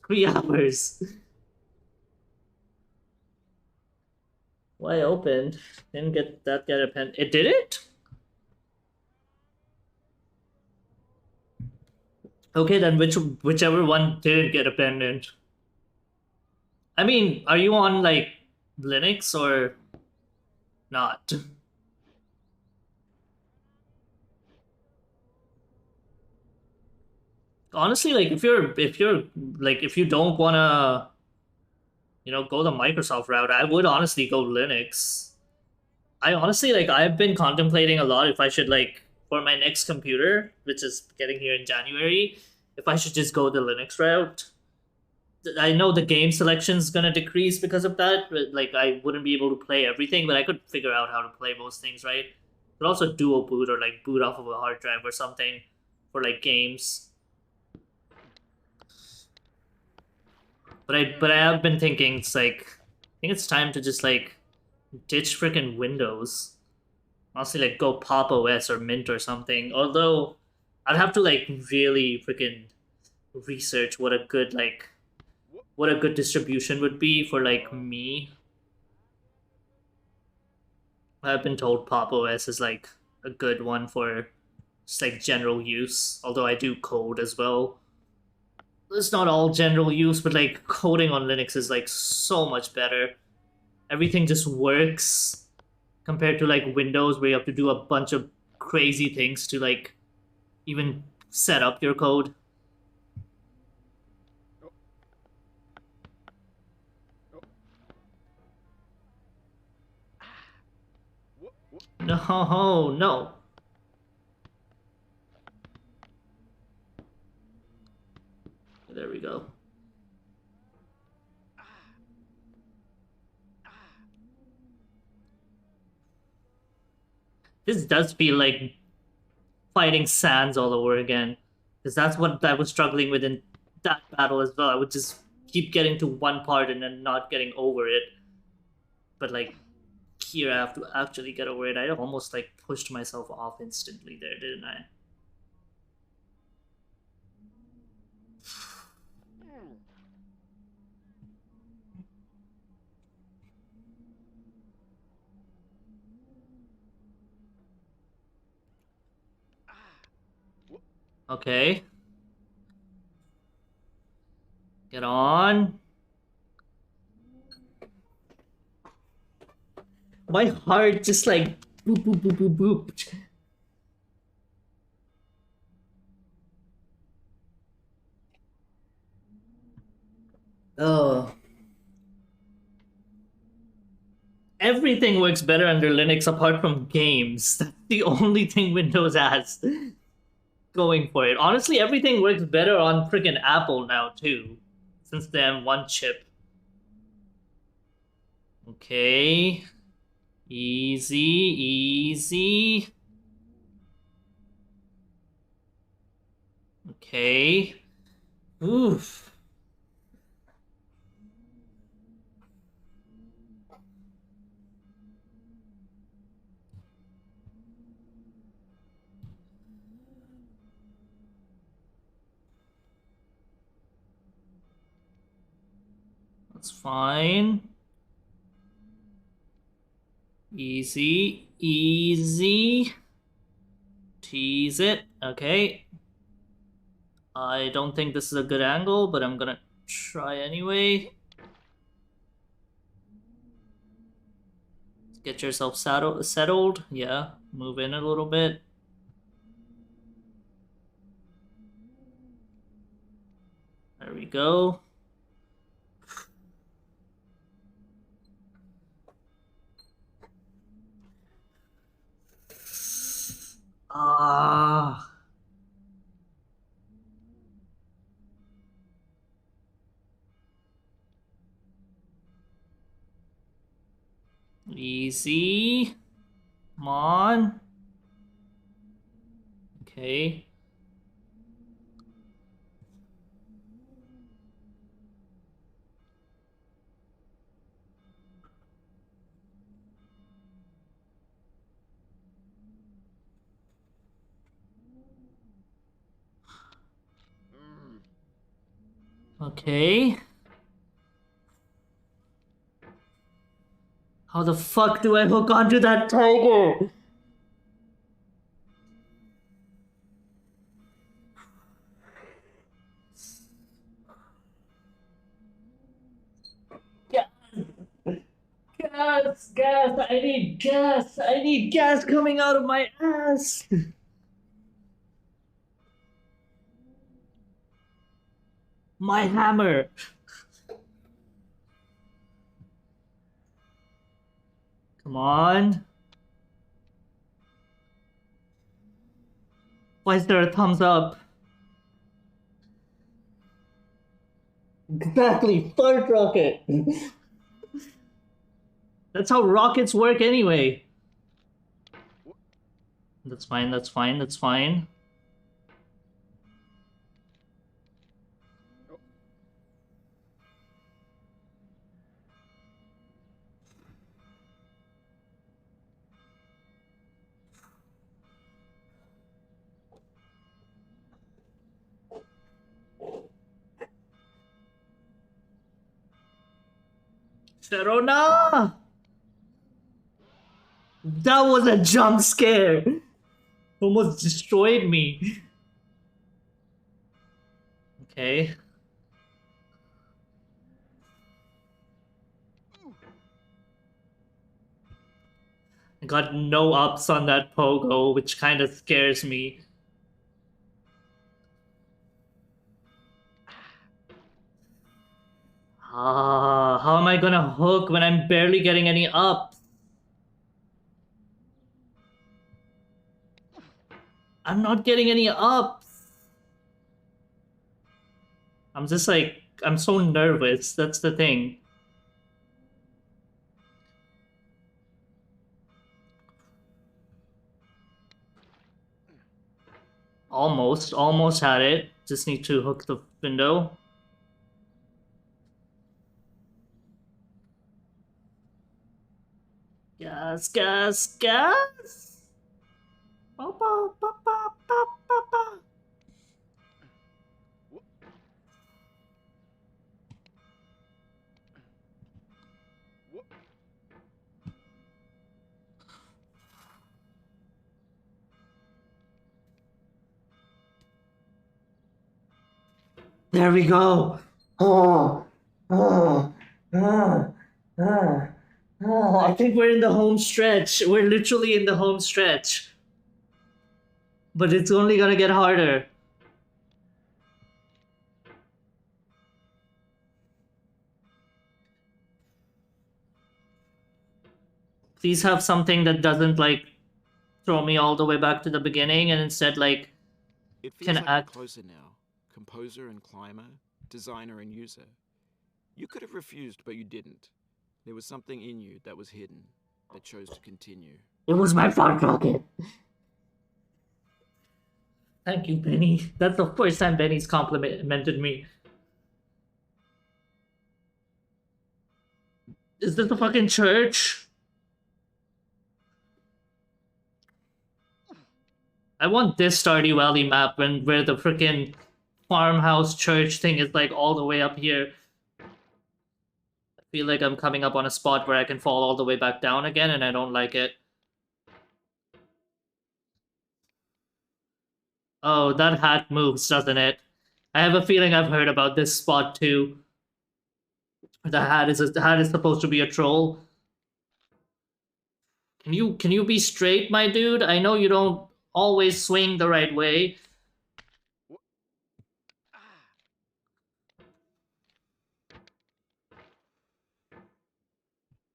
[SPEAKER 1] 3 hours. Why opened? Didn't get a pen. It did it? Okay, then whichever one didn't get a pendant. I mean, are you on like Linux or not? Honestly, like if you don't wanna, you know, go the Microsoft route, I would honestly go Linux. I honestly like I've been contemplating a lot if I should like for my next computer, which is getting here in January, if I should just go the Linux route. I know the game selection is gonna decrease because of that, but like I wouldn't be able to play everything, but I could figure out how to play most things, right? But also dual boot or like boot off of a hard drive or something for like games. But I have been thinking it's like I think it's time to just like ditch freaking Windows. Honestly, like go Pop OS or Mint or something. Although I'd have to like really freaking research what a good like what a good distribution would be for like me. I've been told Pop OS is like a good one for just like general use, although I do code as well. It's not all general use, but like coding on Linux is like so much better. Everything just works compared to like Windows where you have to do a bunch of crazy things to like even set up your code. No, no. There we go. This does feel like fighting Sans all over again. Because that's what I was struggling with in that battle as well. I would just keep getting to one part and then not getting over it. But like here I have to actually get over it. I almost like pushed myself off instantly there, didn't I? Okay. Get on. My heart just like boop boop boop boop boop. Oh. Everything works better under Linux apart from games. That's the only thing Windows has going for it. Honestly, everything works better on freaking Apple now too, since they have one chip. Okay. Easy, easy. Okay. Oof. That's fine. Easy, easy. Tease it. Okay. I don't think this is a good angle, but I'm gonna try anyway. Get yourself settled. Yeah, move in a little bit. There we go. Ah. Easy. Come on. Okay. Okay. How the fuck do I hook onto that tiger? Gas, gas, I need gas. I need gas coming out of my ass. My hammer. Come on. Why is there a thumbs up? Exactly, fart rocket. That's how rockets work anyway. That's fine, that's fine, that's fine. Sharona! That was a jump scare! Almost destroyed me. Okay. I got no ups on that pogo, which kind of scares me. How am I gonna hook when I'm barely getting any ups? I'm not getting any ups. I'm just like, I'm so nervous. That's the thing. Almost had it. Just need to hook the window. Gas, gas, gas! Ba, ba, ba, ba, ba, ba, ba. There we go. I think we're in the home stretch. We're literally in the home stretch. But it's only gonna get harder. Please have something that doesn't like throw me all the way back to the beginning and instead like
[SPEAKER 2] It feels
[SPEAKER 1] can
[SPEAKER 2] like
[SPEAKER 1] act.
[SPEAKER 2] we're closer now. Composer and climber, designer and user. You could have refused, but you didn't. There was something in you that was hidden, that chose to continue.
[SPEAKER 1] It was my fart rocket. Thank you, Benny. That's the first time Benny's complimented me. Is this the fucking church? I want this Stardew Valley map where the freaking farmhouse church thing is like all the way up here. I feel like I'm coming up on a spot where I can fall all the way back down again, and I don't like it. Oh, that hat moves, doesn't it? I have a feeling I've heard about this spot too. The hat is supposed to be a troll. Can you be straight, my dude? I know you don't always swing the right way.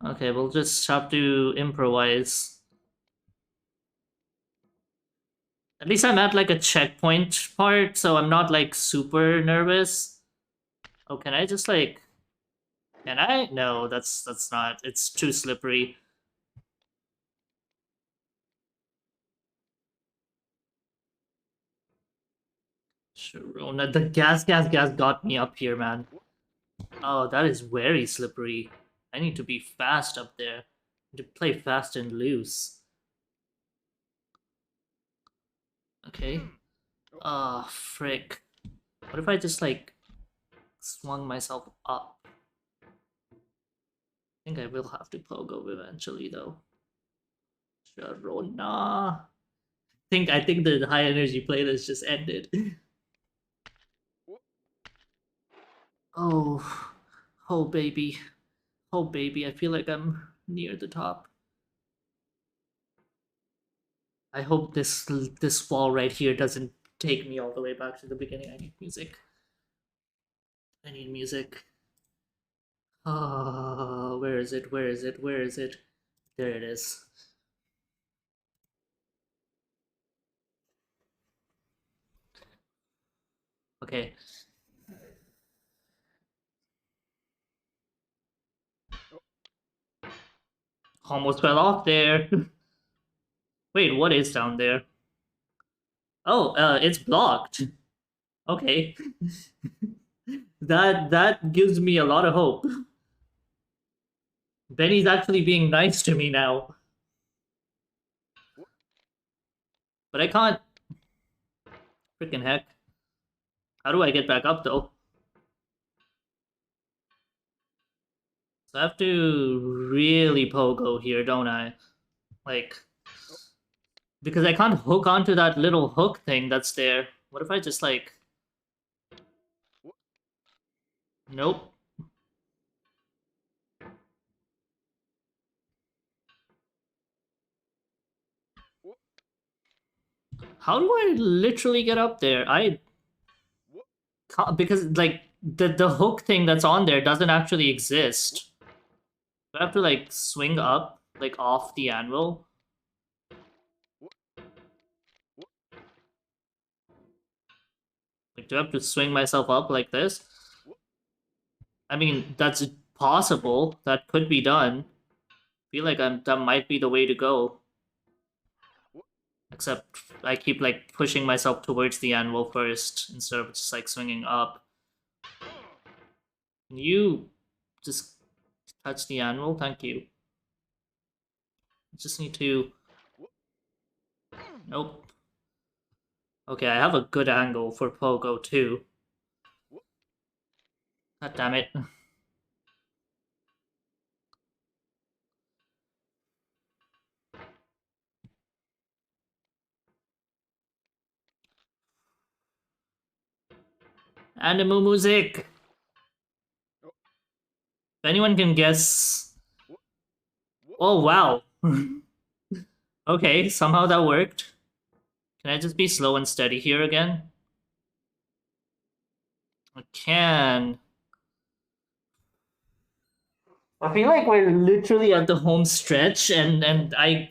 [SPEAKER 1] Okay, we'll just have to improvise. At least I'm at like a checkpoint part, so I'm not like super nervous. Oh, can I just like... Can I? No, that's not. It's too slippery. Sharona, the gas got me up here, man. Oh, that is very slippery. I need to be fast up there. I need to play fast and loose. Okay. Ah, frick. What if I just like swung myself up? I think I will have to pogo eventually though. Sharona. I think the high energy playlist just ended. Oh, oh baby. Oh baby, I feel like I'm near the top. I hope this wall right here doesn't take me all the way back to the beginning. I need music. I need music. Oh, where is it? Where is it? Where is it? There it is. Okay. Almost fell off there. Wait, what is down there? Oh, it's blocked. Okay. That gives me a lot of hope. Benny's actually being nice to me now. But I can't... Freaking heck. How do I get back up, though? So I have to really pogo here, don't I? Like, because I can't hook onto that little hook thing that's there. What if I just like... Nope. How do I literally get up there? I can't, because like the hook thing that's on there doesn't actually exist. Do I have to like swing up like off the anvil? Like, do I have to swing myself up like this? I mean, that's possible. That could be done. I feel like that might be the way to go. Except I keep like pushing myself towards the anvil first instead of just like swinging up. Can you just touch the anvil? Thank you. I just need to... Nope. Okay, I have a good angle for pogo too. God damn it. Anime music! If anyone can guess... Oh, wow. Okay, somehow that worked. Can I just be slow and steady here again? I can. I feel like we're literally at the home stretch, and I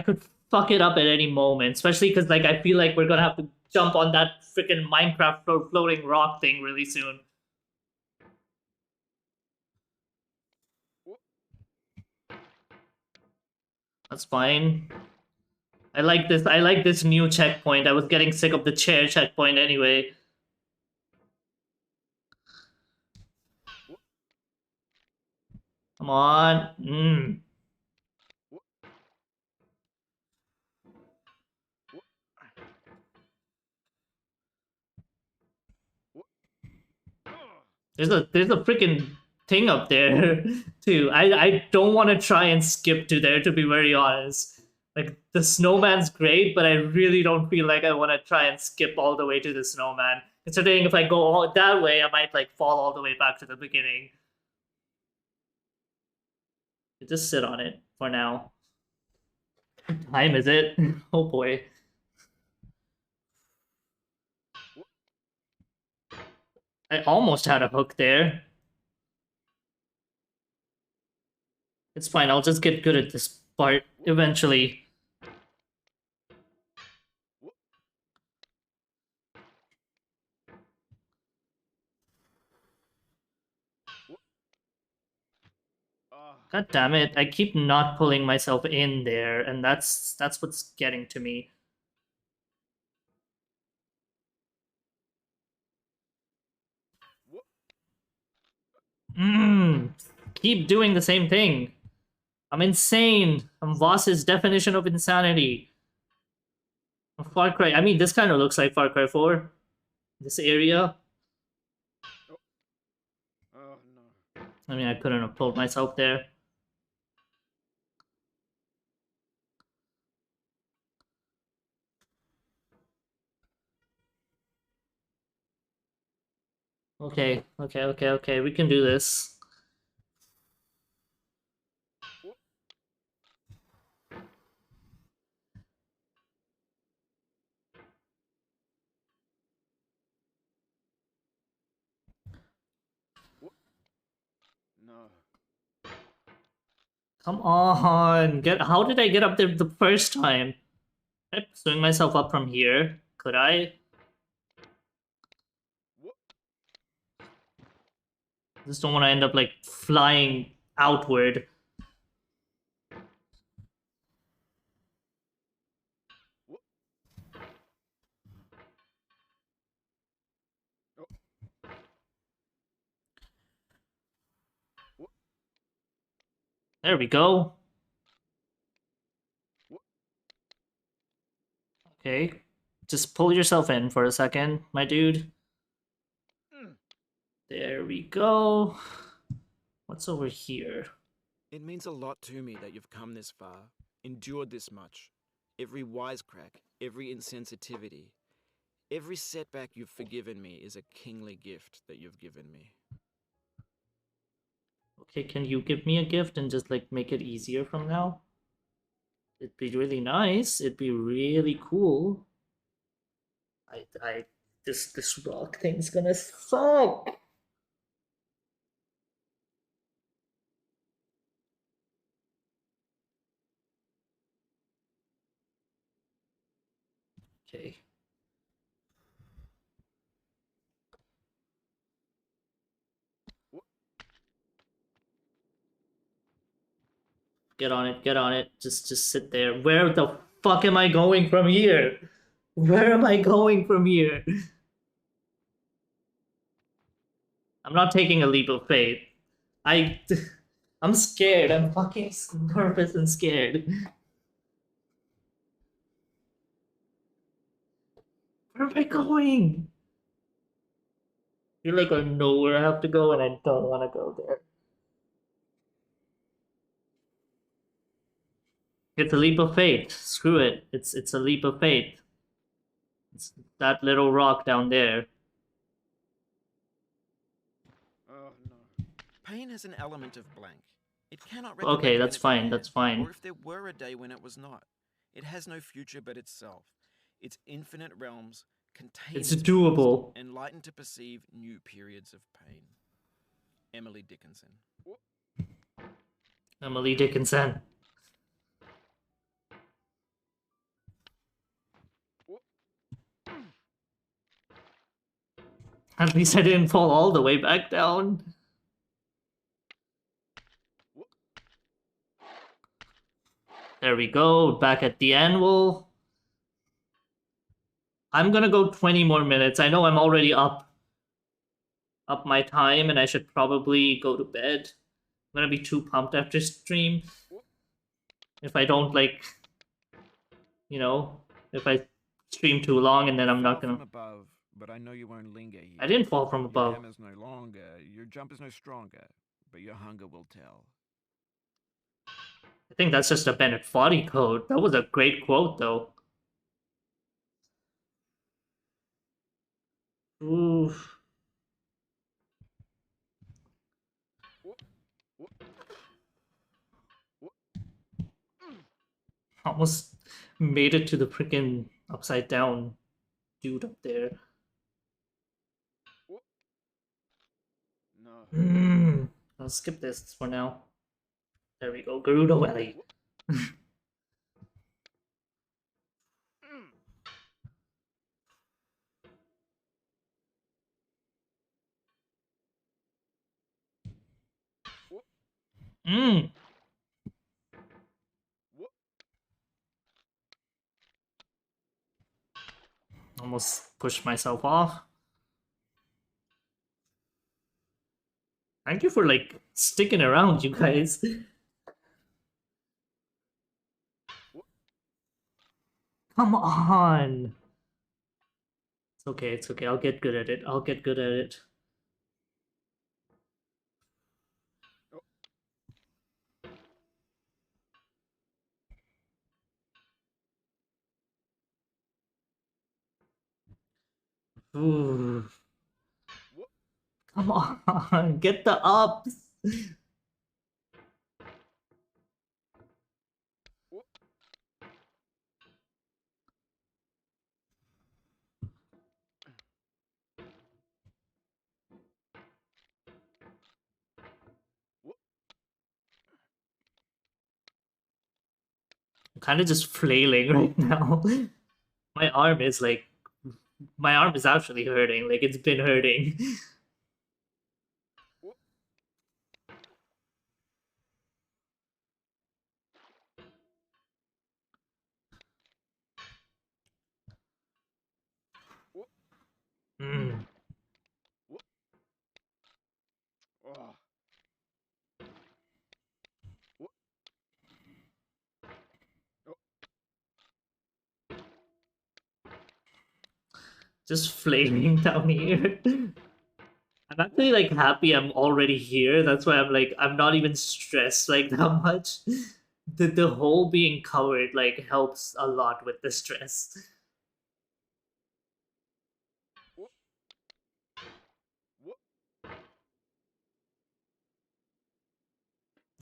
[SPEAKER 1] could fuck it up at any moment, especially because like I feel like we're gonna have to jump on that freaking Minecraft floating rock thing really soon. That's fine. I like this. I like this new checkpoint. I was getting sick of the chair checkpoint anyway. Come on. There's a freaking thing up there too. I don't want to try and skip to there, to be very honest. Like, the snowman's great, but I really don't feel like I want to try and skip all the way to the snowman. Considering if I go all that way, I might like fall all the way back to the beginning. Just sit on it for now. What time is it? Oh boy. I almost had a hook there. It's fine, I'll just get good at this part eventually. God damn it, I keep not pulling myself in there, and that's what's getting to me. Keep doing the same thing. I'm insane. I'm Voss's definition of insanity. Far Cry. I mean, this kind of looks like Far Cry 4. This area.
[SPEAKER 2] Oh no.
[SPEAKER 1] I mean, I couldn't have pulled myself there. Okay, we can do this.
[SPEAKER 2] No.
[SPEAKER 1] Come on, how did I get up there the first time? Can I swing myself up from here? Could I? I just don't want to end up like flying outward. There we go. Okay. Just pull yourself in for a second, my dude. There we go. What's over here?
[SPEAKER 2] It means a lot to me that you've come this far, endured this much. Every wisecrack, every insensitivity, every setback you've forgiven me is a kingly gift that you've given me.
[SPEAKER 1] Okay, can you give me a gift and just like make it easier from now? It'd be really nice. It'd be really cool. This rock thing's gonna suck. Okay. Get on it, get on it. Just sit there. Where the fuck am I going from here? Where am I going from here? I'm not taking a leap of faith. I'm scared. I'm fucking nervous and scared. Where am I going? I feel like I know where I have to go and I don't want to go there. It's a leap of faith. Screw it. It's a leap of faith. It's that little rock down there.
[SPEAKER 2] Oh no. Pain has an element of blank. It cannot
[SPEAKER 1] Okay,
[SPEAKER 2] recollect
[SPEAKER 1] that's
[SPEAKER 2] when it
[SPEAKER 1] fine,
[SPEAKER 2] began,
[SPEAKER 1] that's fine.
[SPEAKER 2] Or if there were a day when it was not. It has no future but itself. Its infinite realms contain
[SPEAKER 1] It's
[SPEAKER 2] its
[SPEAKER 1] doable.
[SPEAKER 2] past, enlightened to perceive new periods of pain. Emily Dickinson.
[SPEAKER 1] Emily Dickinson. At least I didn't fall all the way back down. There we go, back at the anvil. I'm gonna go 20 more minutes. I know I'm already up my time and I should probably go to bed. I'm gonna be too pumped after stream. If I don't like, you know, if I stream too long and then I'm not
[SPEAKER 2] Fall
[SPEAKER 1] gonna...
[SPEAKER 2] from above, but I know you won't linger here.
[SPEAKER 1] I didn't fall from
[SPEAKER 2] Your
[SPEAKER 1] above.
[SPEAKER 2] hammer's no longer, your jump is no stronger, but your hunger will tell.
[SPEAKER 1] I think that's just a Bennett Foddy quote. That was a great quote, though. Oof. Almost made it to the freaking upside down dude up there.
[SPEAKER 2] No.
[SPEAKER 1] I'll skip this for now. There we go, Gerudo Valley. Almost pushed myself off. Thank you for like sticking around, you guys. Come on. It's okay, it's okay. I'll get good at it. I'll get good at it. Ooh. Come on, get the ups. I'm kind of just flailing right now. My arm is like, my arm is actually hurting. Like it's been hurting. Just flailing down here. I'm actually like happy I'm already here. That's why I'm like I'm not even stressed like that much. The whole being covered like helps a lot with the stress.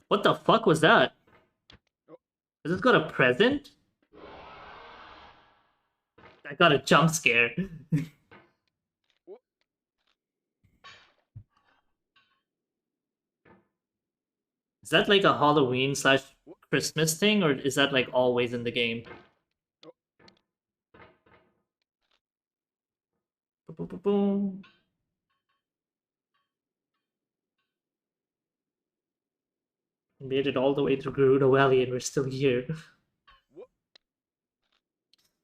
[SPEAKER 1] What the fuck was that? Has this got a present? I got a jump scare. Is that like a Halloween slash Christmas thing, or is that like always in the game? Boom, boom, boom. We made it all the way through Gerudo Valley and we're still here.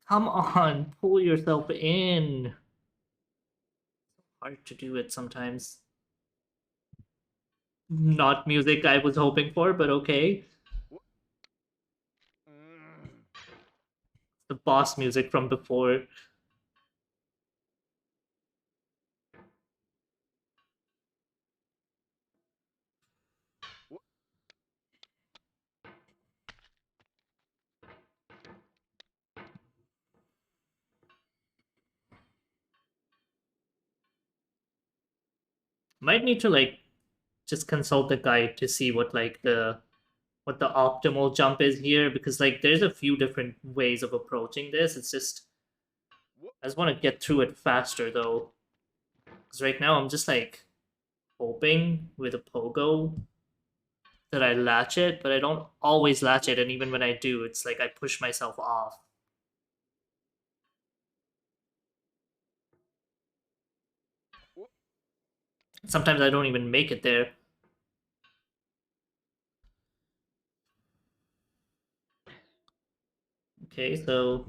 [SPEAKER 1] Come on, pull yourself in. Hard to do it sometimes. Not music I was hoping for, but okay. The boss music from before. Might need to like just consult the guide to see what like the optimal jump is here, because like there's a few different ways of approaching this. It's just I just want to get through it faster though, because right now I'm just like hoping with a pogo that I latch it, but I don't always latch it, and even when I do, it's like I push myself off. Sometimes I don't even make it there. Okay, so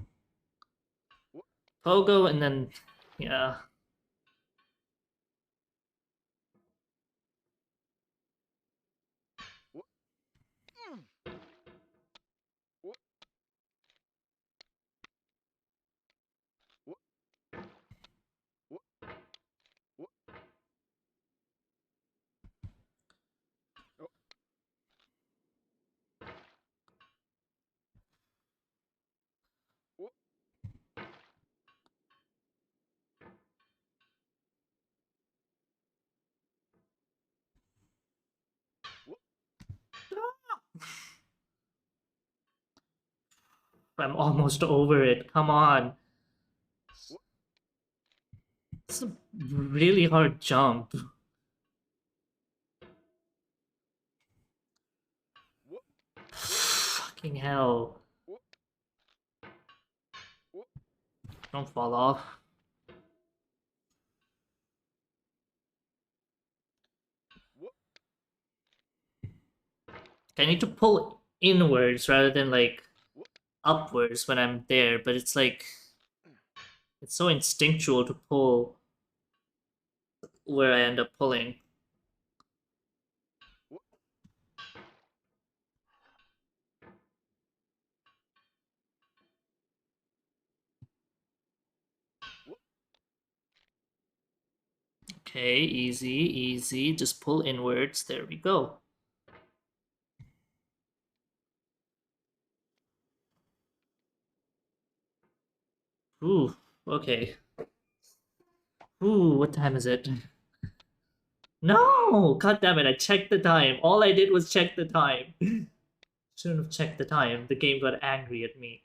[SPEAKER 1] pogo and then yeah. I'm almost over it. Come on. It's a really hard jump. Fucking hell. Don't fall off. I need to pull inwards rather than like upwards when I'm there, but it's like it's so instinctual to pull where I end up pulling. Okay, easy, easy. Just pull inwards. There we go. Ooh, okay. Ooh, what time is it? No! God damn it, I checked the time. All I did was check the time. Shouldn't have checked the time. The game got angry at me.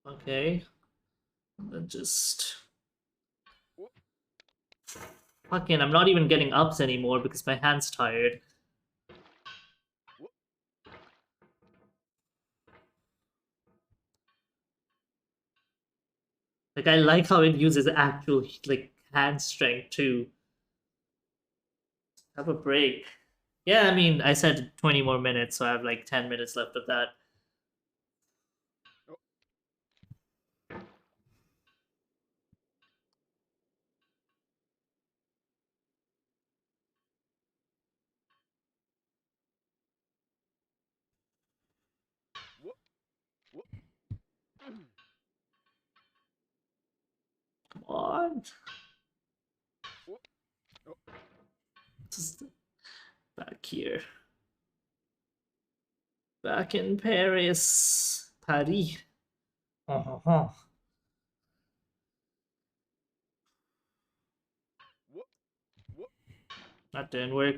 [SPEAKER 1] Okay. Then just... Fucking, I'm not even getting ups anymore because my hand's tired. Like, I like how it uses actual, like, hand strength too. Have a break. Yeah, I mean, I said 20 more minutes, so I have like 10 minutes left of that. Come on. Just back here. Back in Paris. Paris. Uh-huh. That didn't work.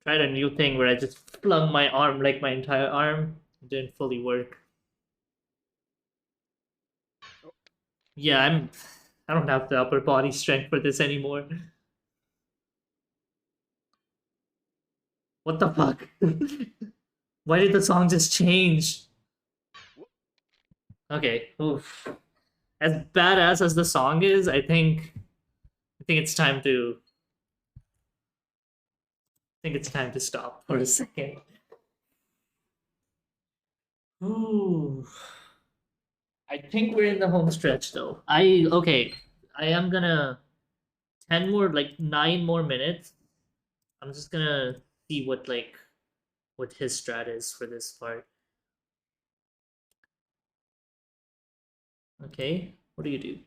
[SPEAKER 1] Tried a new thing where I just flung my arm, like my entire arm. It didn't fully work. Yeah, I don't have the upper body strength for this anymore. What the fuck? Why did the song just change? Okay, oof. As badass as the song is, I think it's time to stop for a second. Ooh. I think we're in the home stretch though. Okay. I am gonna 10 more, like 9 more minutes. I'm just gonna see what his strat is for this part. Okay, what do you do?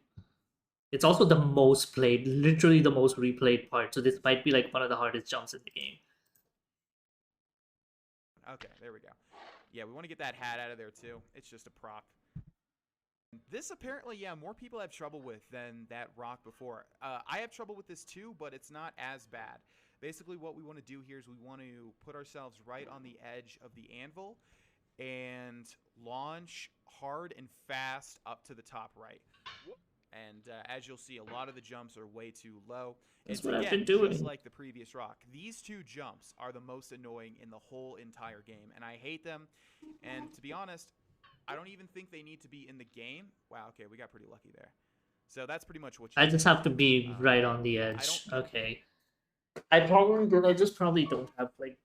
[SPEAKER 1] It's also the most played, literally the most replayed part. So this might be like one of the hardest jumps in the game.
[SPEAKER 5] Okay, there we go. Yeah, we want to get that hat out of there too. It's just a prop. This apparently, yeah, more people have trouble with than that rock before. I have trouble with this too, but it's not as bad. Basically, what we want to do here is we want to put ourselves right on the edge of the anvil and launch hard and fast up to the top right. And as you'll see, a lot of the jumps are way too low.
[SPEAKER 1] That's
[SPEAKER 5] It's
[SPEAKER 1] what I've
[SPEAKER 5] again
[SPEAKER 1] been doing.
[SPEAKER 5] just like the previous rock. These two jumps are the most annoying in the whole entire game, and I hate them. And to be honest, I don't even think they need to be in the game. Wow, okay, we got pretty lucky there. So that's pretty much what you
[SPEAKER 1] I
[SPEAKER 5] do.
[SPEAKER 1] just have to be right on the edge. Okay. I just probably don't have like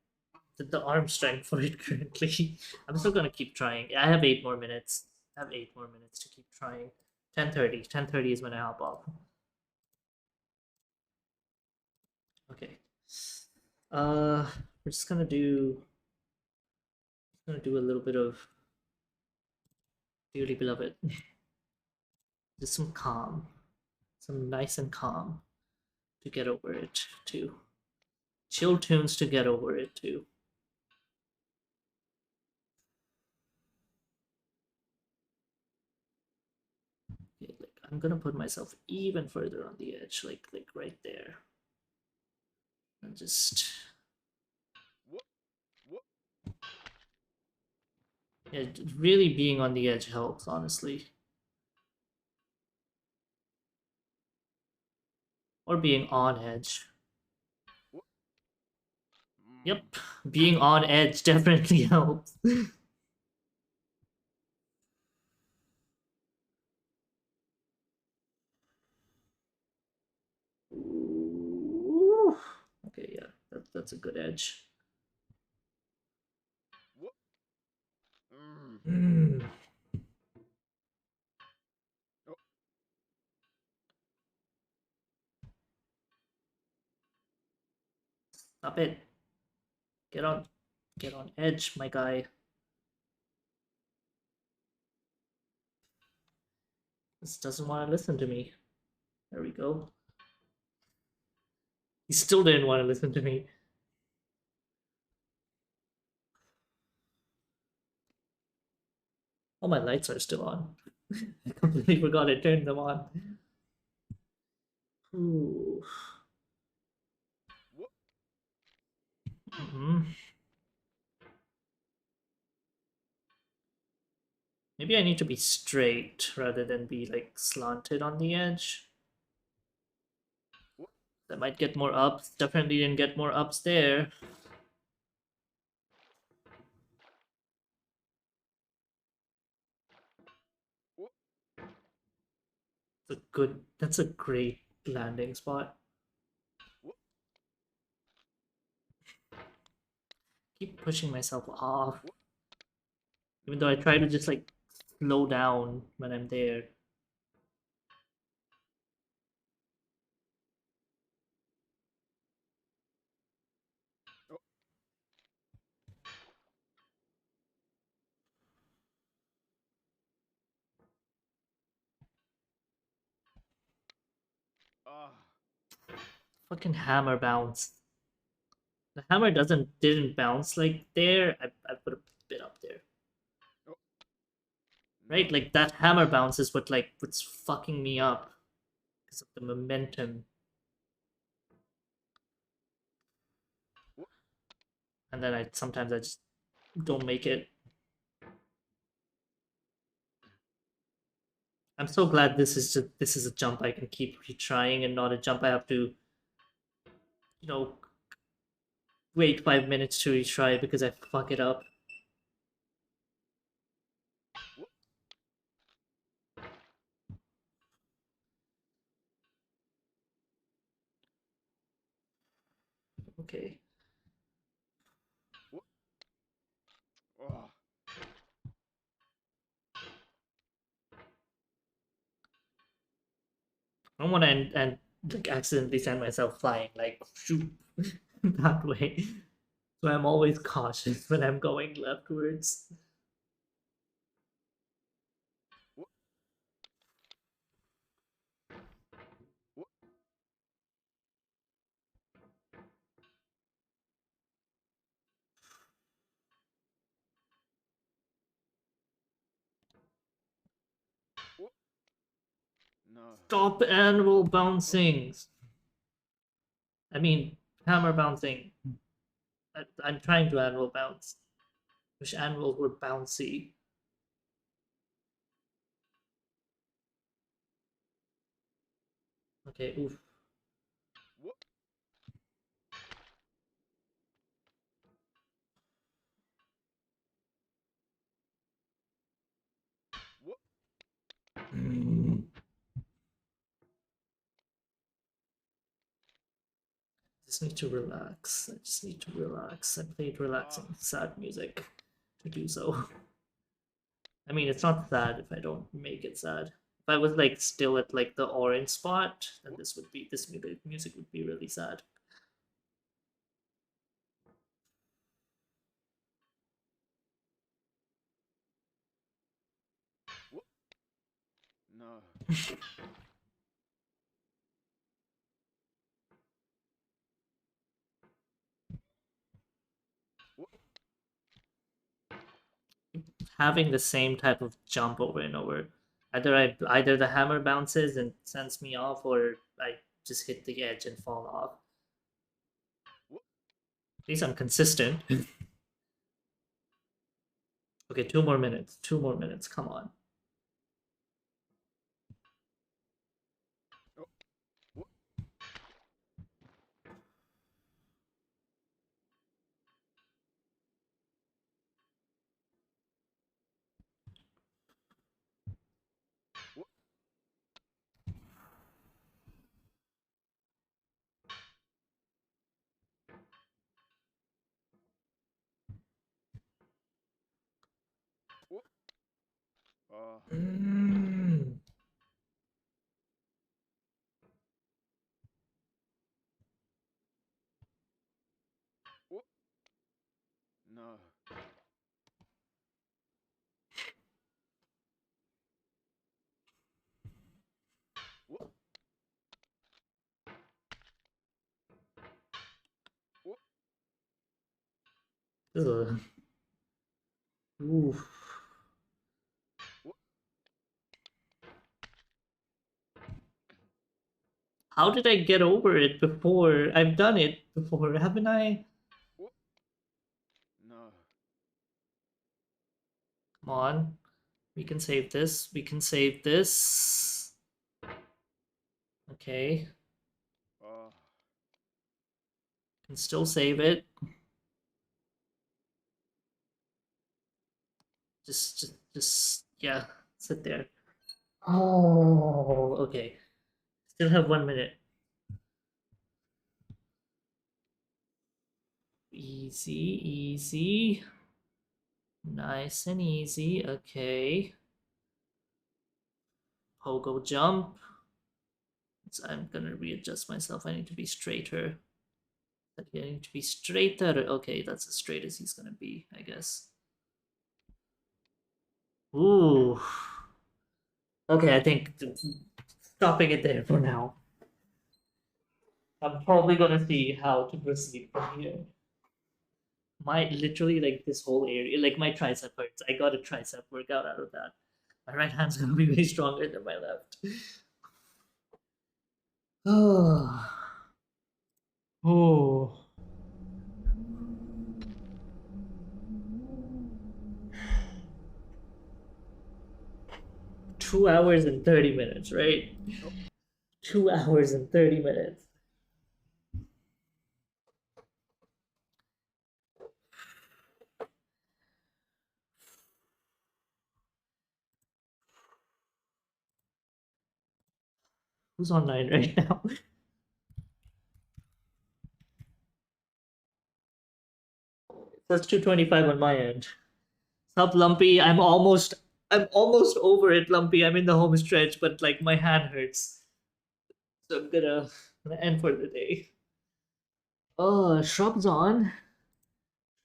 [SPEAKER 1] the arm strength for it currently. I'm still gonna keep trying. I have 8 more minutes. I have 8 more minutes to keep trying. 10:30. 10:30 is when I hop off. Okay. We're just gonna do a little bit of Dearly Beloved. Just some calm. Some nice and calm to get over it too. Chill tunes to get over it too. Okay, like I'm gonna put myself even further on the edge, like right there. And just yeah, really being on the edge helps, honestly. Or being on edge. Yep, being on edge definitely helps. Ooh. Okay, yeah, that's a good edge. Mm. Stop it. Get on edge, my guy. This doesn't want to listen to me. There we go. He still didn't want to listen to me. All my lights are still on. I completely forgot I turned them on. Ooh. Maybe I need to be straight rather than be like slanted on the edge. That might get more ups. Definitely didn't get more ups there. That's a great landing spot. keep pushing myself off. Even though I try to just like slow down when I'm there.
[SPEAKER 2] Ah.
[SPEAKER 1] Fucking hammer bounce. The hammer didn't bounce like there. I put a bit up there. Right?
[SPEAKER 2] No.
[SPEAKER 1] Like that hammer bounce is what's fucking me up. Because of the momentum. And then sometimes I just don't make it. I'm so glad this is a jump I can keep retrying and not a jump I have to, you know, wait 5 minutes to retry because I fuck it up. Okay.
[SPEAKER 2] Oh.
[SPEAKER 1] I don't want to and like accidentally send myself flying, like shoot that way. So I'm always cautious when I'm going leftwards.
[SPEAKER 2] No.
[SPEAKER 1] Stop anvil bouncing. I mean, hammer bouncing. I'm trying to anvil bounce. Wish anvils were bouncy. Okay, oof. Just need to relax. I just need to relax. I played relaxing, sad music to do so. I mean, it's not sad if I don't make it sad. If I was like still at like the orange spot, then this music would be really sad.
[SPEAKER 2] No.
[SPEAKER 1] Having the same type of jump over and over. Either the hammer bounces and sends me off, or I just hit the edge and fall off. At least I'm consistent. Okay, 2 more minutes. 2 more minutes. Come on.
[SPEAKER 2] Oh. No.
[SPEAKER 1] Ugh. Oof. How did I get over it before? I've done it before, haven't I?
[SPEAKER 2] No.
[SPEAKER 1] Come on. We can save this. We can save this. Okay.
[SPEAKER 2] Oh.
[SPEAKER 1] Can still save it. Yeah, sit there. Oh, okay. Still have 1 minute. Easy, easy. Nice and easy. Okay. Pogo jump. So I'm gonna readjust myself. I need to be straighter. I need to be straighter. Okay, that's as straight as he's gonna be, I guess. Ooh. Okay, I think stopping it there for now. I'm probably gonna see how to proceed from here. My literally like this whole area, like my tricep hurts. I got a tricep workout out of that. My right hand's gonna be way stronger than my left. Oh. Oh. 2 hours and 30 minutes, right? 2 hours and 30 minutes. Who's online right now? That's 225 on my end. Sup, Lumpy? I'm almost over it, Lumpy. I'm in the home stretch, but like my hand hurts. So I'm gonna end for the day. Oh, Shrub's on.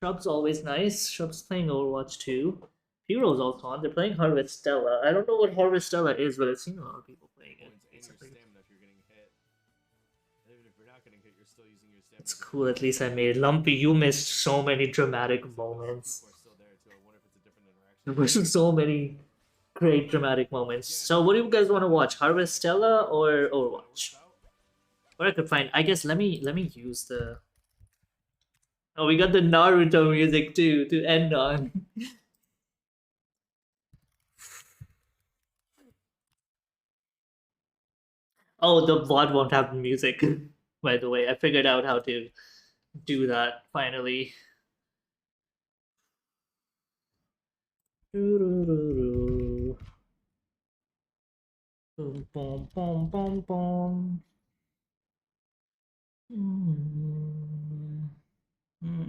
[SPEAKER 1] Shrub's always nice. Shrub's playing Overwatch 2. Hero's also on. They're playing Harvestella. I don't know what Harvestella is, but I've seen a lot of people playing it. It's cool, at least I made Lumpy. You missed so many dramatic moments. There were so many great dramatic moments. So what do you guys want to watch? Harvestella or Overwatch? Or I could find, I guess let me use the. Oh, we got the Naruto music too to end on. Oh, the VOD won't have music. By the way, I figured out how to do that finally. Boom, boom, boom, boom, boom.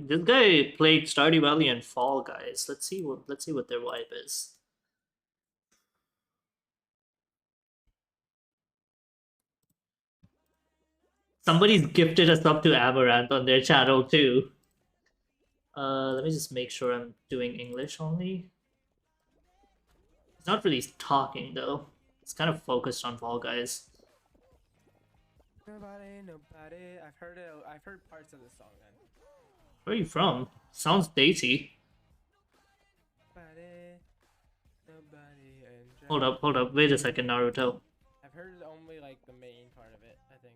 [SPEAKER 1] This guy played Stardew Valley and Fall Guys. Let's see what their vibe is. Somebody's gifted us up to Amaranth on their channel too. Let me just make sure I'm doing English only. It's not really talking though. It's kind of focused on Fall Guys.
[SPEAKER 6] Nobody. I've heard it. I've heard parts of the song. Then.
[SPEAKER 1] Where are you from? Sounds Daisy. Hold up. Wait a second, Naruto.
[SPEAKER 6] I've heard only like the main part of it. I think.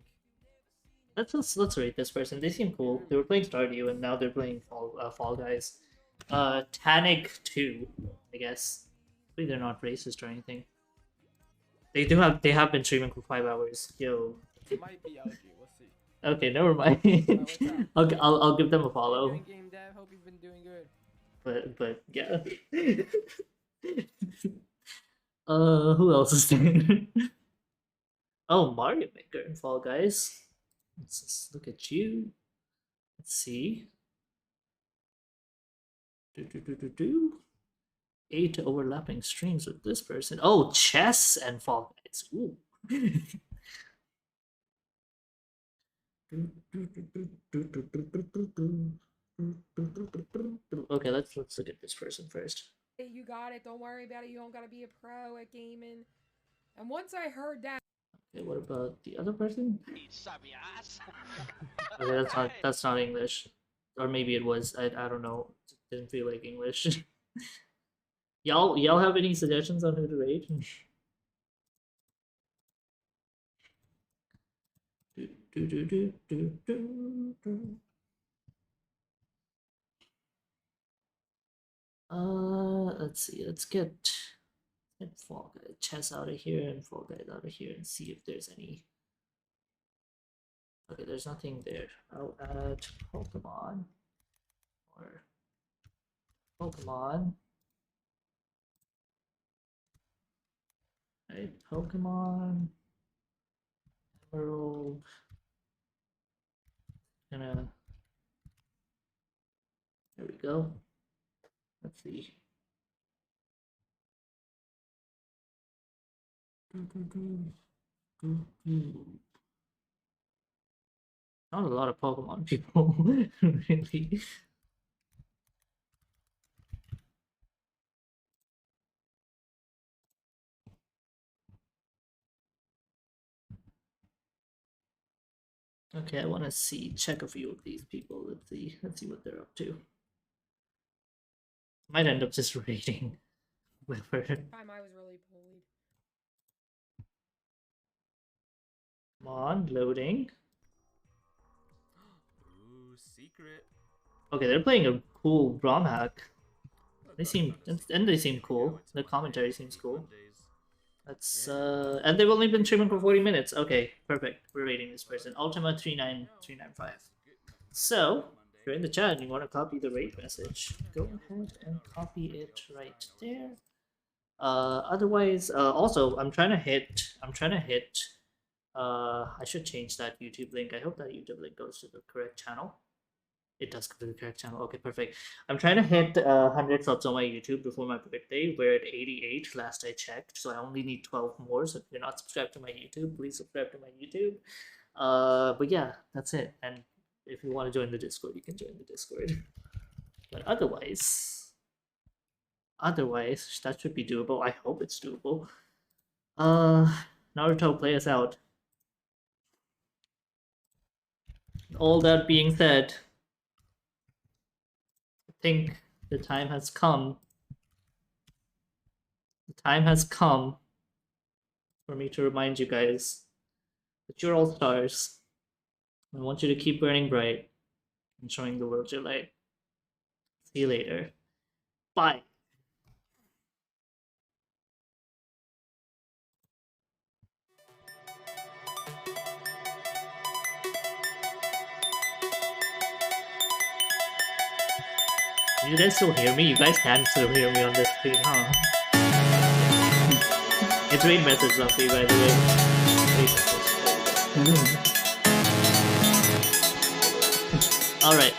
[SPEAKER 1] Let's rate this person. They seem cool. They were playing Stardew and now they're playing Fall Guys. Tanic 2, I guess. Maybe they're not racist or anything. They have been streaming for 5 hours. Yo.
[SPEAKER 6] It might be LG. We'll see.
[SPEAKER 1] Okay, never mind. I'll give them a follow.
[SPEAKER 6] Game Dev. Hope you've been doing good.
[SPEAKER 1] But yeah. Who else is there? Oh, Mario Maker and Fall Guys. Let's just look at you. Let's see. 8 overlapping streams with this person. Oh, chess and Fall Guys. Ooh. Okay, let's look at this person first.
[SPEAKER 7] You got it. Don't worry about it. You don't gotta be a pro at gaming. And once I heard that.
[SPEAKER 1] Okay, what about the other person? Okay, that's not English, or maybe it was. I don't know. It didn't feel like English. y'all have any suggestions on who to rate? Let's see. Let's get Fall Guy chess out of here and Fall Guys out of here and see if there's any. Okay, there's nothing there. I'll add Pokemon or Pokemon. Right, Pokemon. Emerald. Gonna There we go. Let's see. Not a lot of Pokemon people, really. Okay, I want to check a few of these people. Let's see what they're up to. Might end up just raiding whoever.
[SPEAKER 7] Time I was really bullied.
[SPEAKER 1] Come on, loading.
[SPEAKER 8] Ooh, secret.
[SPEAKER 1] Okay, they're playing a cool ROM hack. They seem cool. The commentary seems cool. That's and they've only been streaming for 40 minutes. Okay, perfect. We're rating this person. Ultima 39395. So, if you're in the chat and you want to copy the raid message, go ahead and copy it right there. Otherwise, also I'm trying to hit I should change that YouTube link. I hope that YouTube link goes to the correct channel. It does go to the correct channel. Okay, perfect. I'm trying to hit 100 subs on my YouTube before my birthday. We're at 88 last I checked, so I only need 12 more. So if you're not subscribed to my YouTube, please subscribe to my YouTube. But yeah, that's it. And if you want to join the Discord, you can join the Discord. But otherwise, that should be doable. I hope it's doable. Naruto, play us out. All that being said, I think the time has come. The time has come for me to remind you guys that you're all stars. I want you to keep burning bright and showing the world your light. See you later. Bye. You guys still hear me? You guys can still hear me on this screen, huh? It's raid message, Luffy, by the way. Raid message. Alright,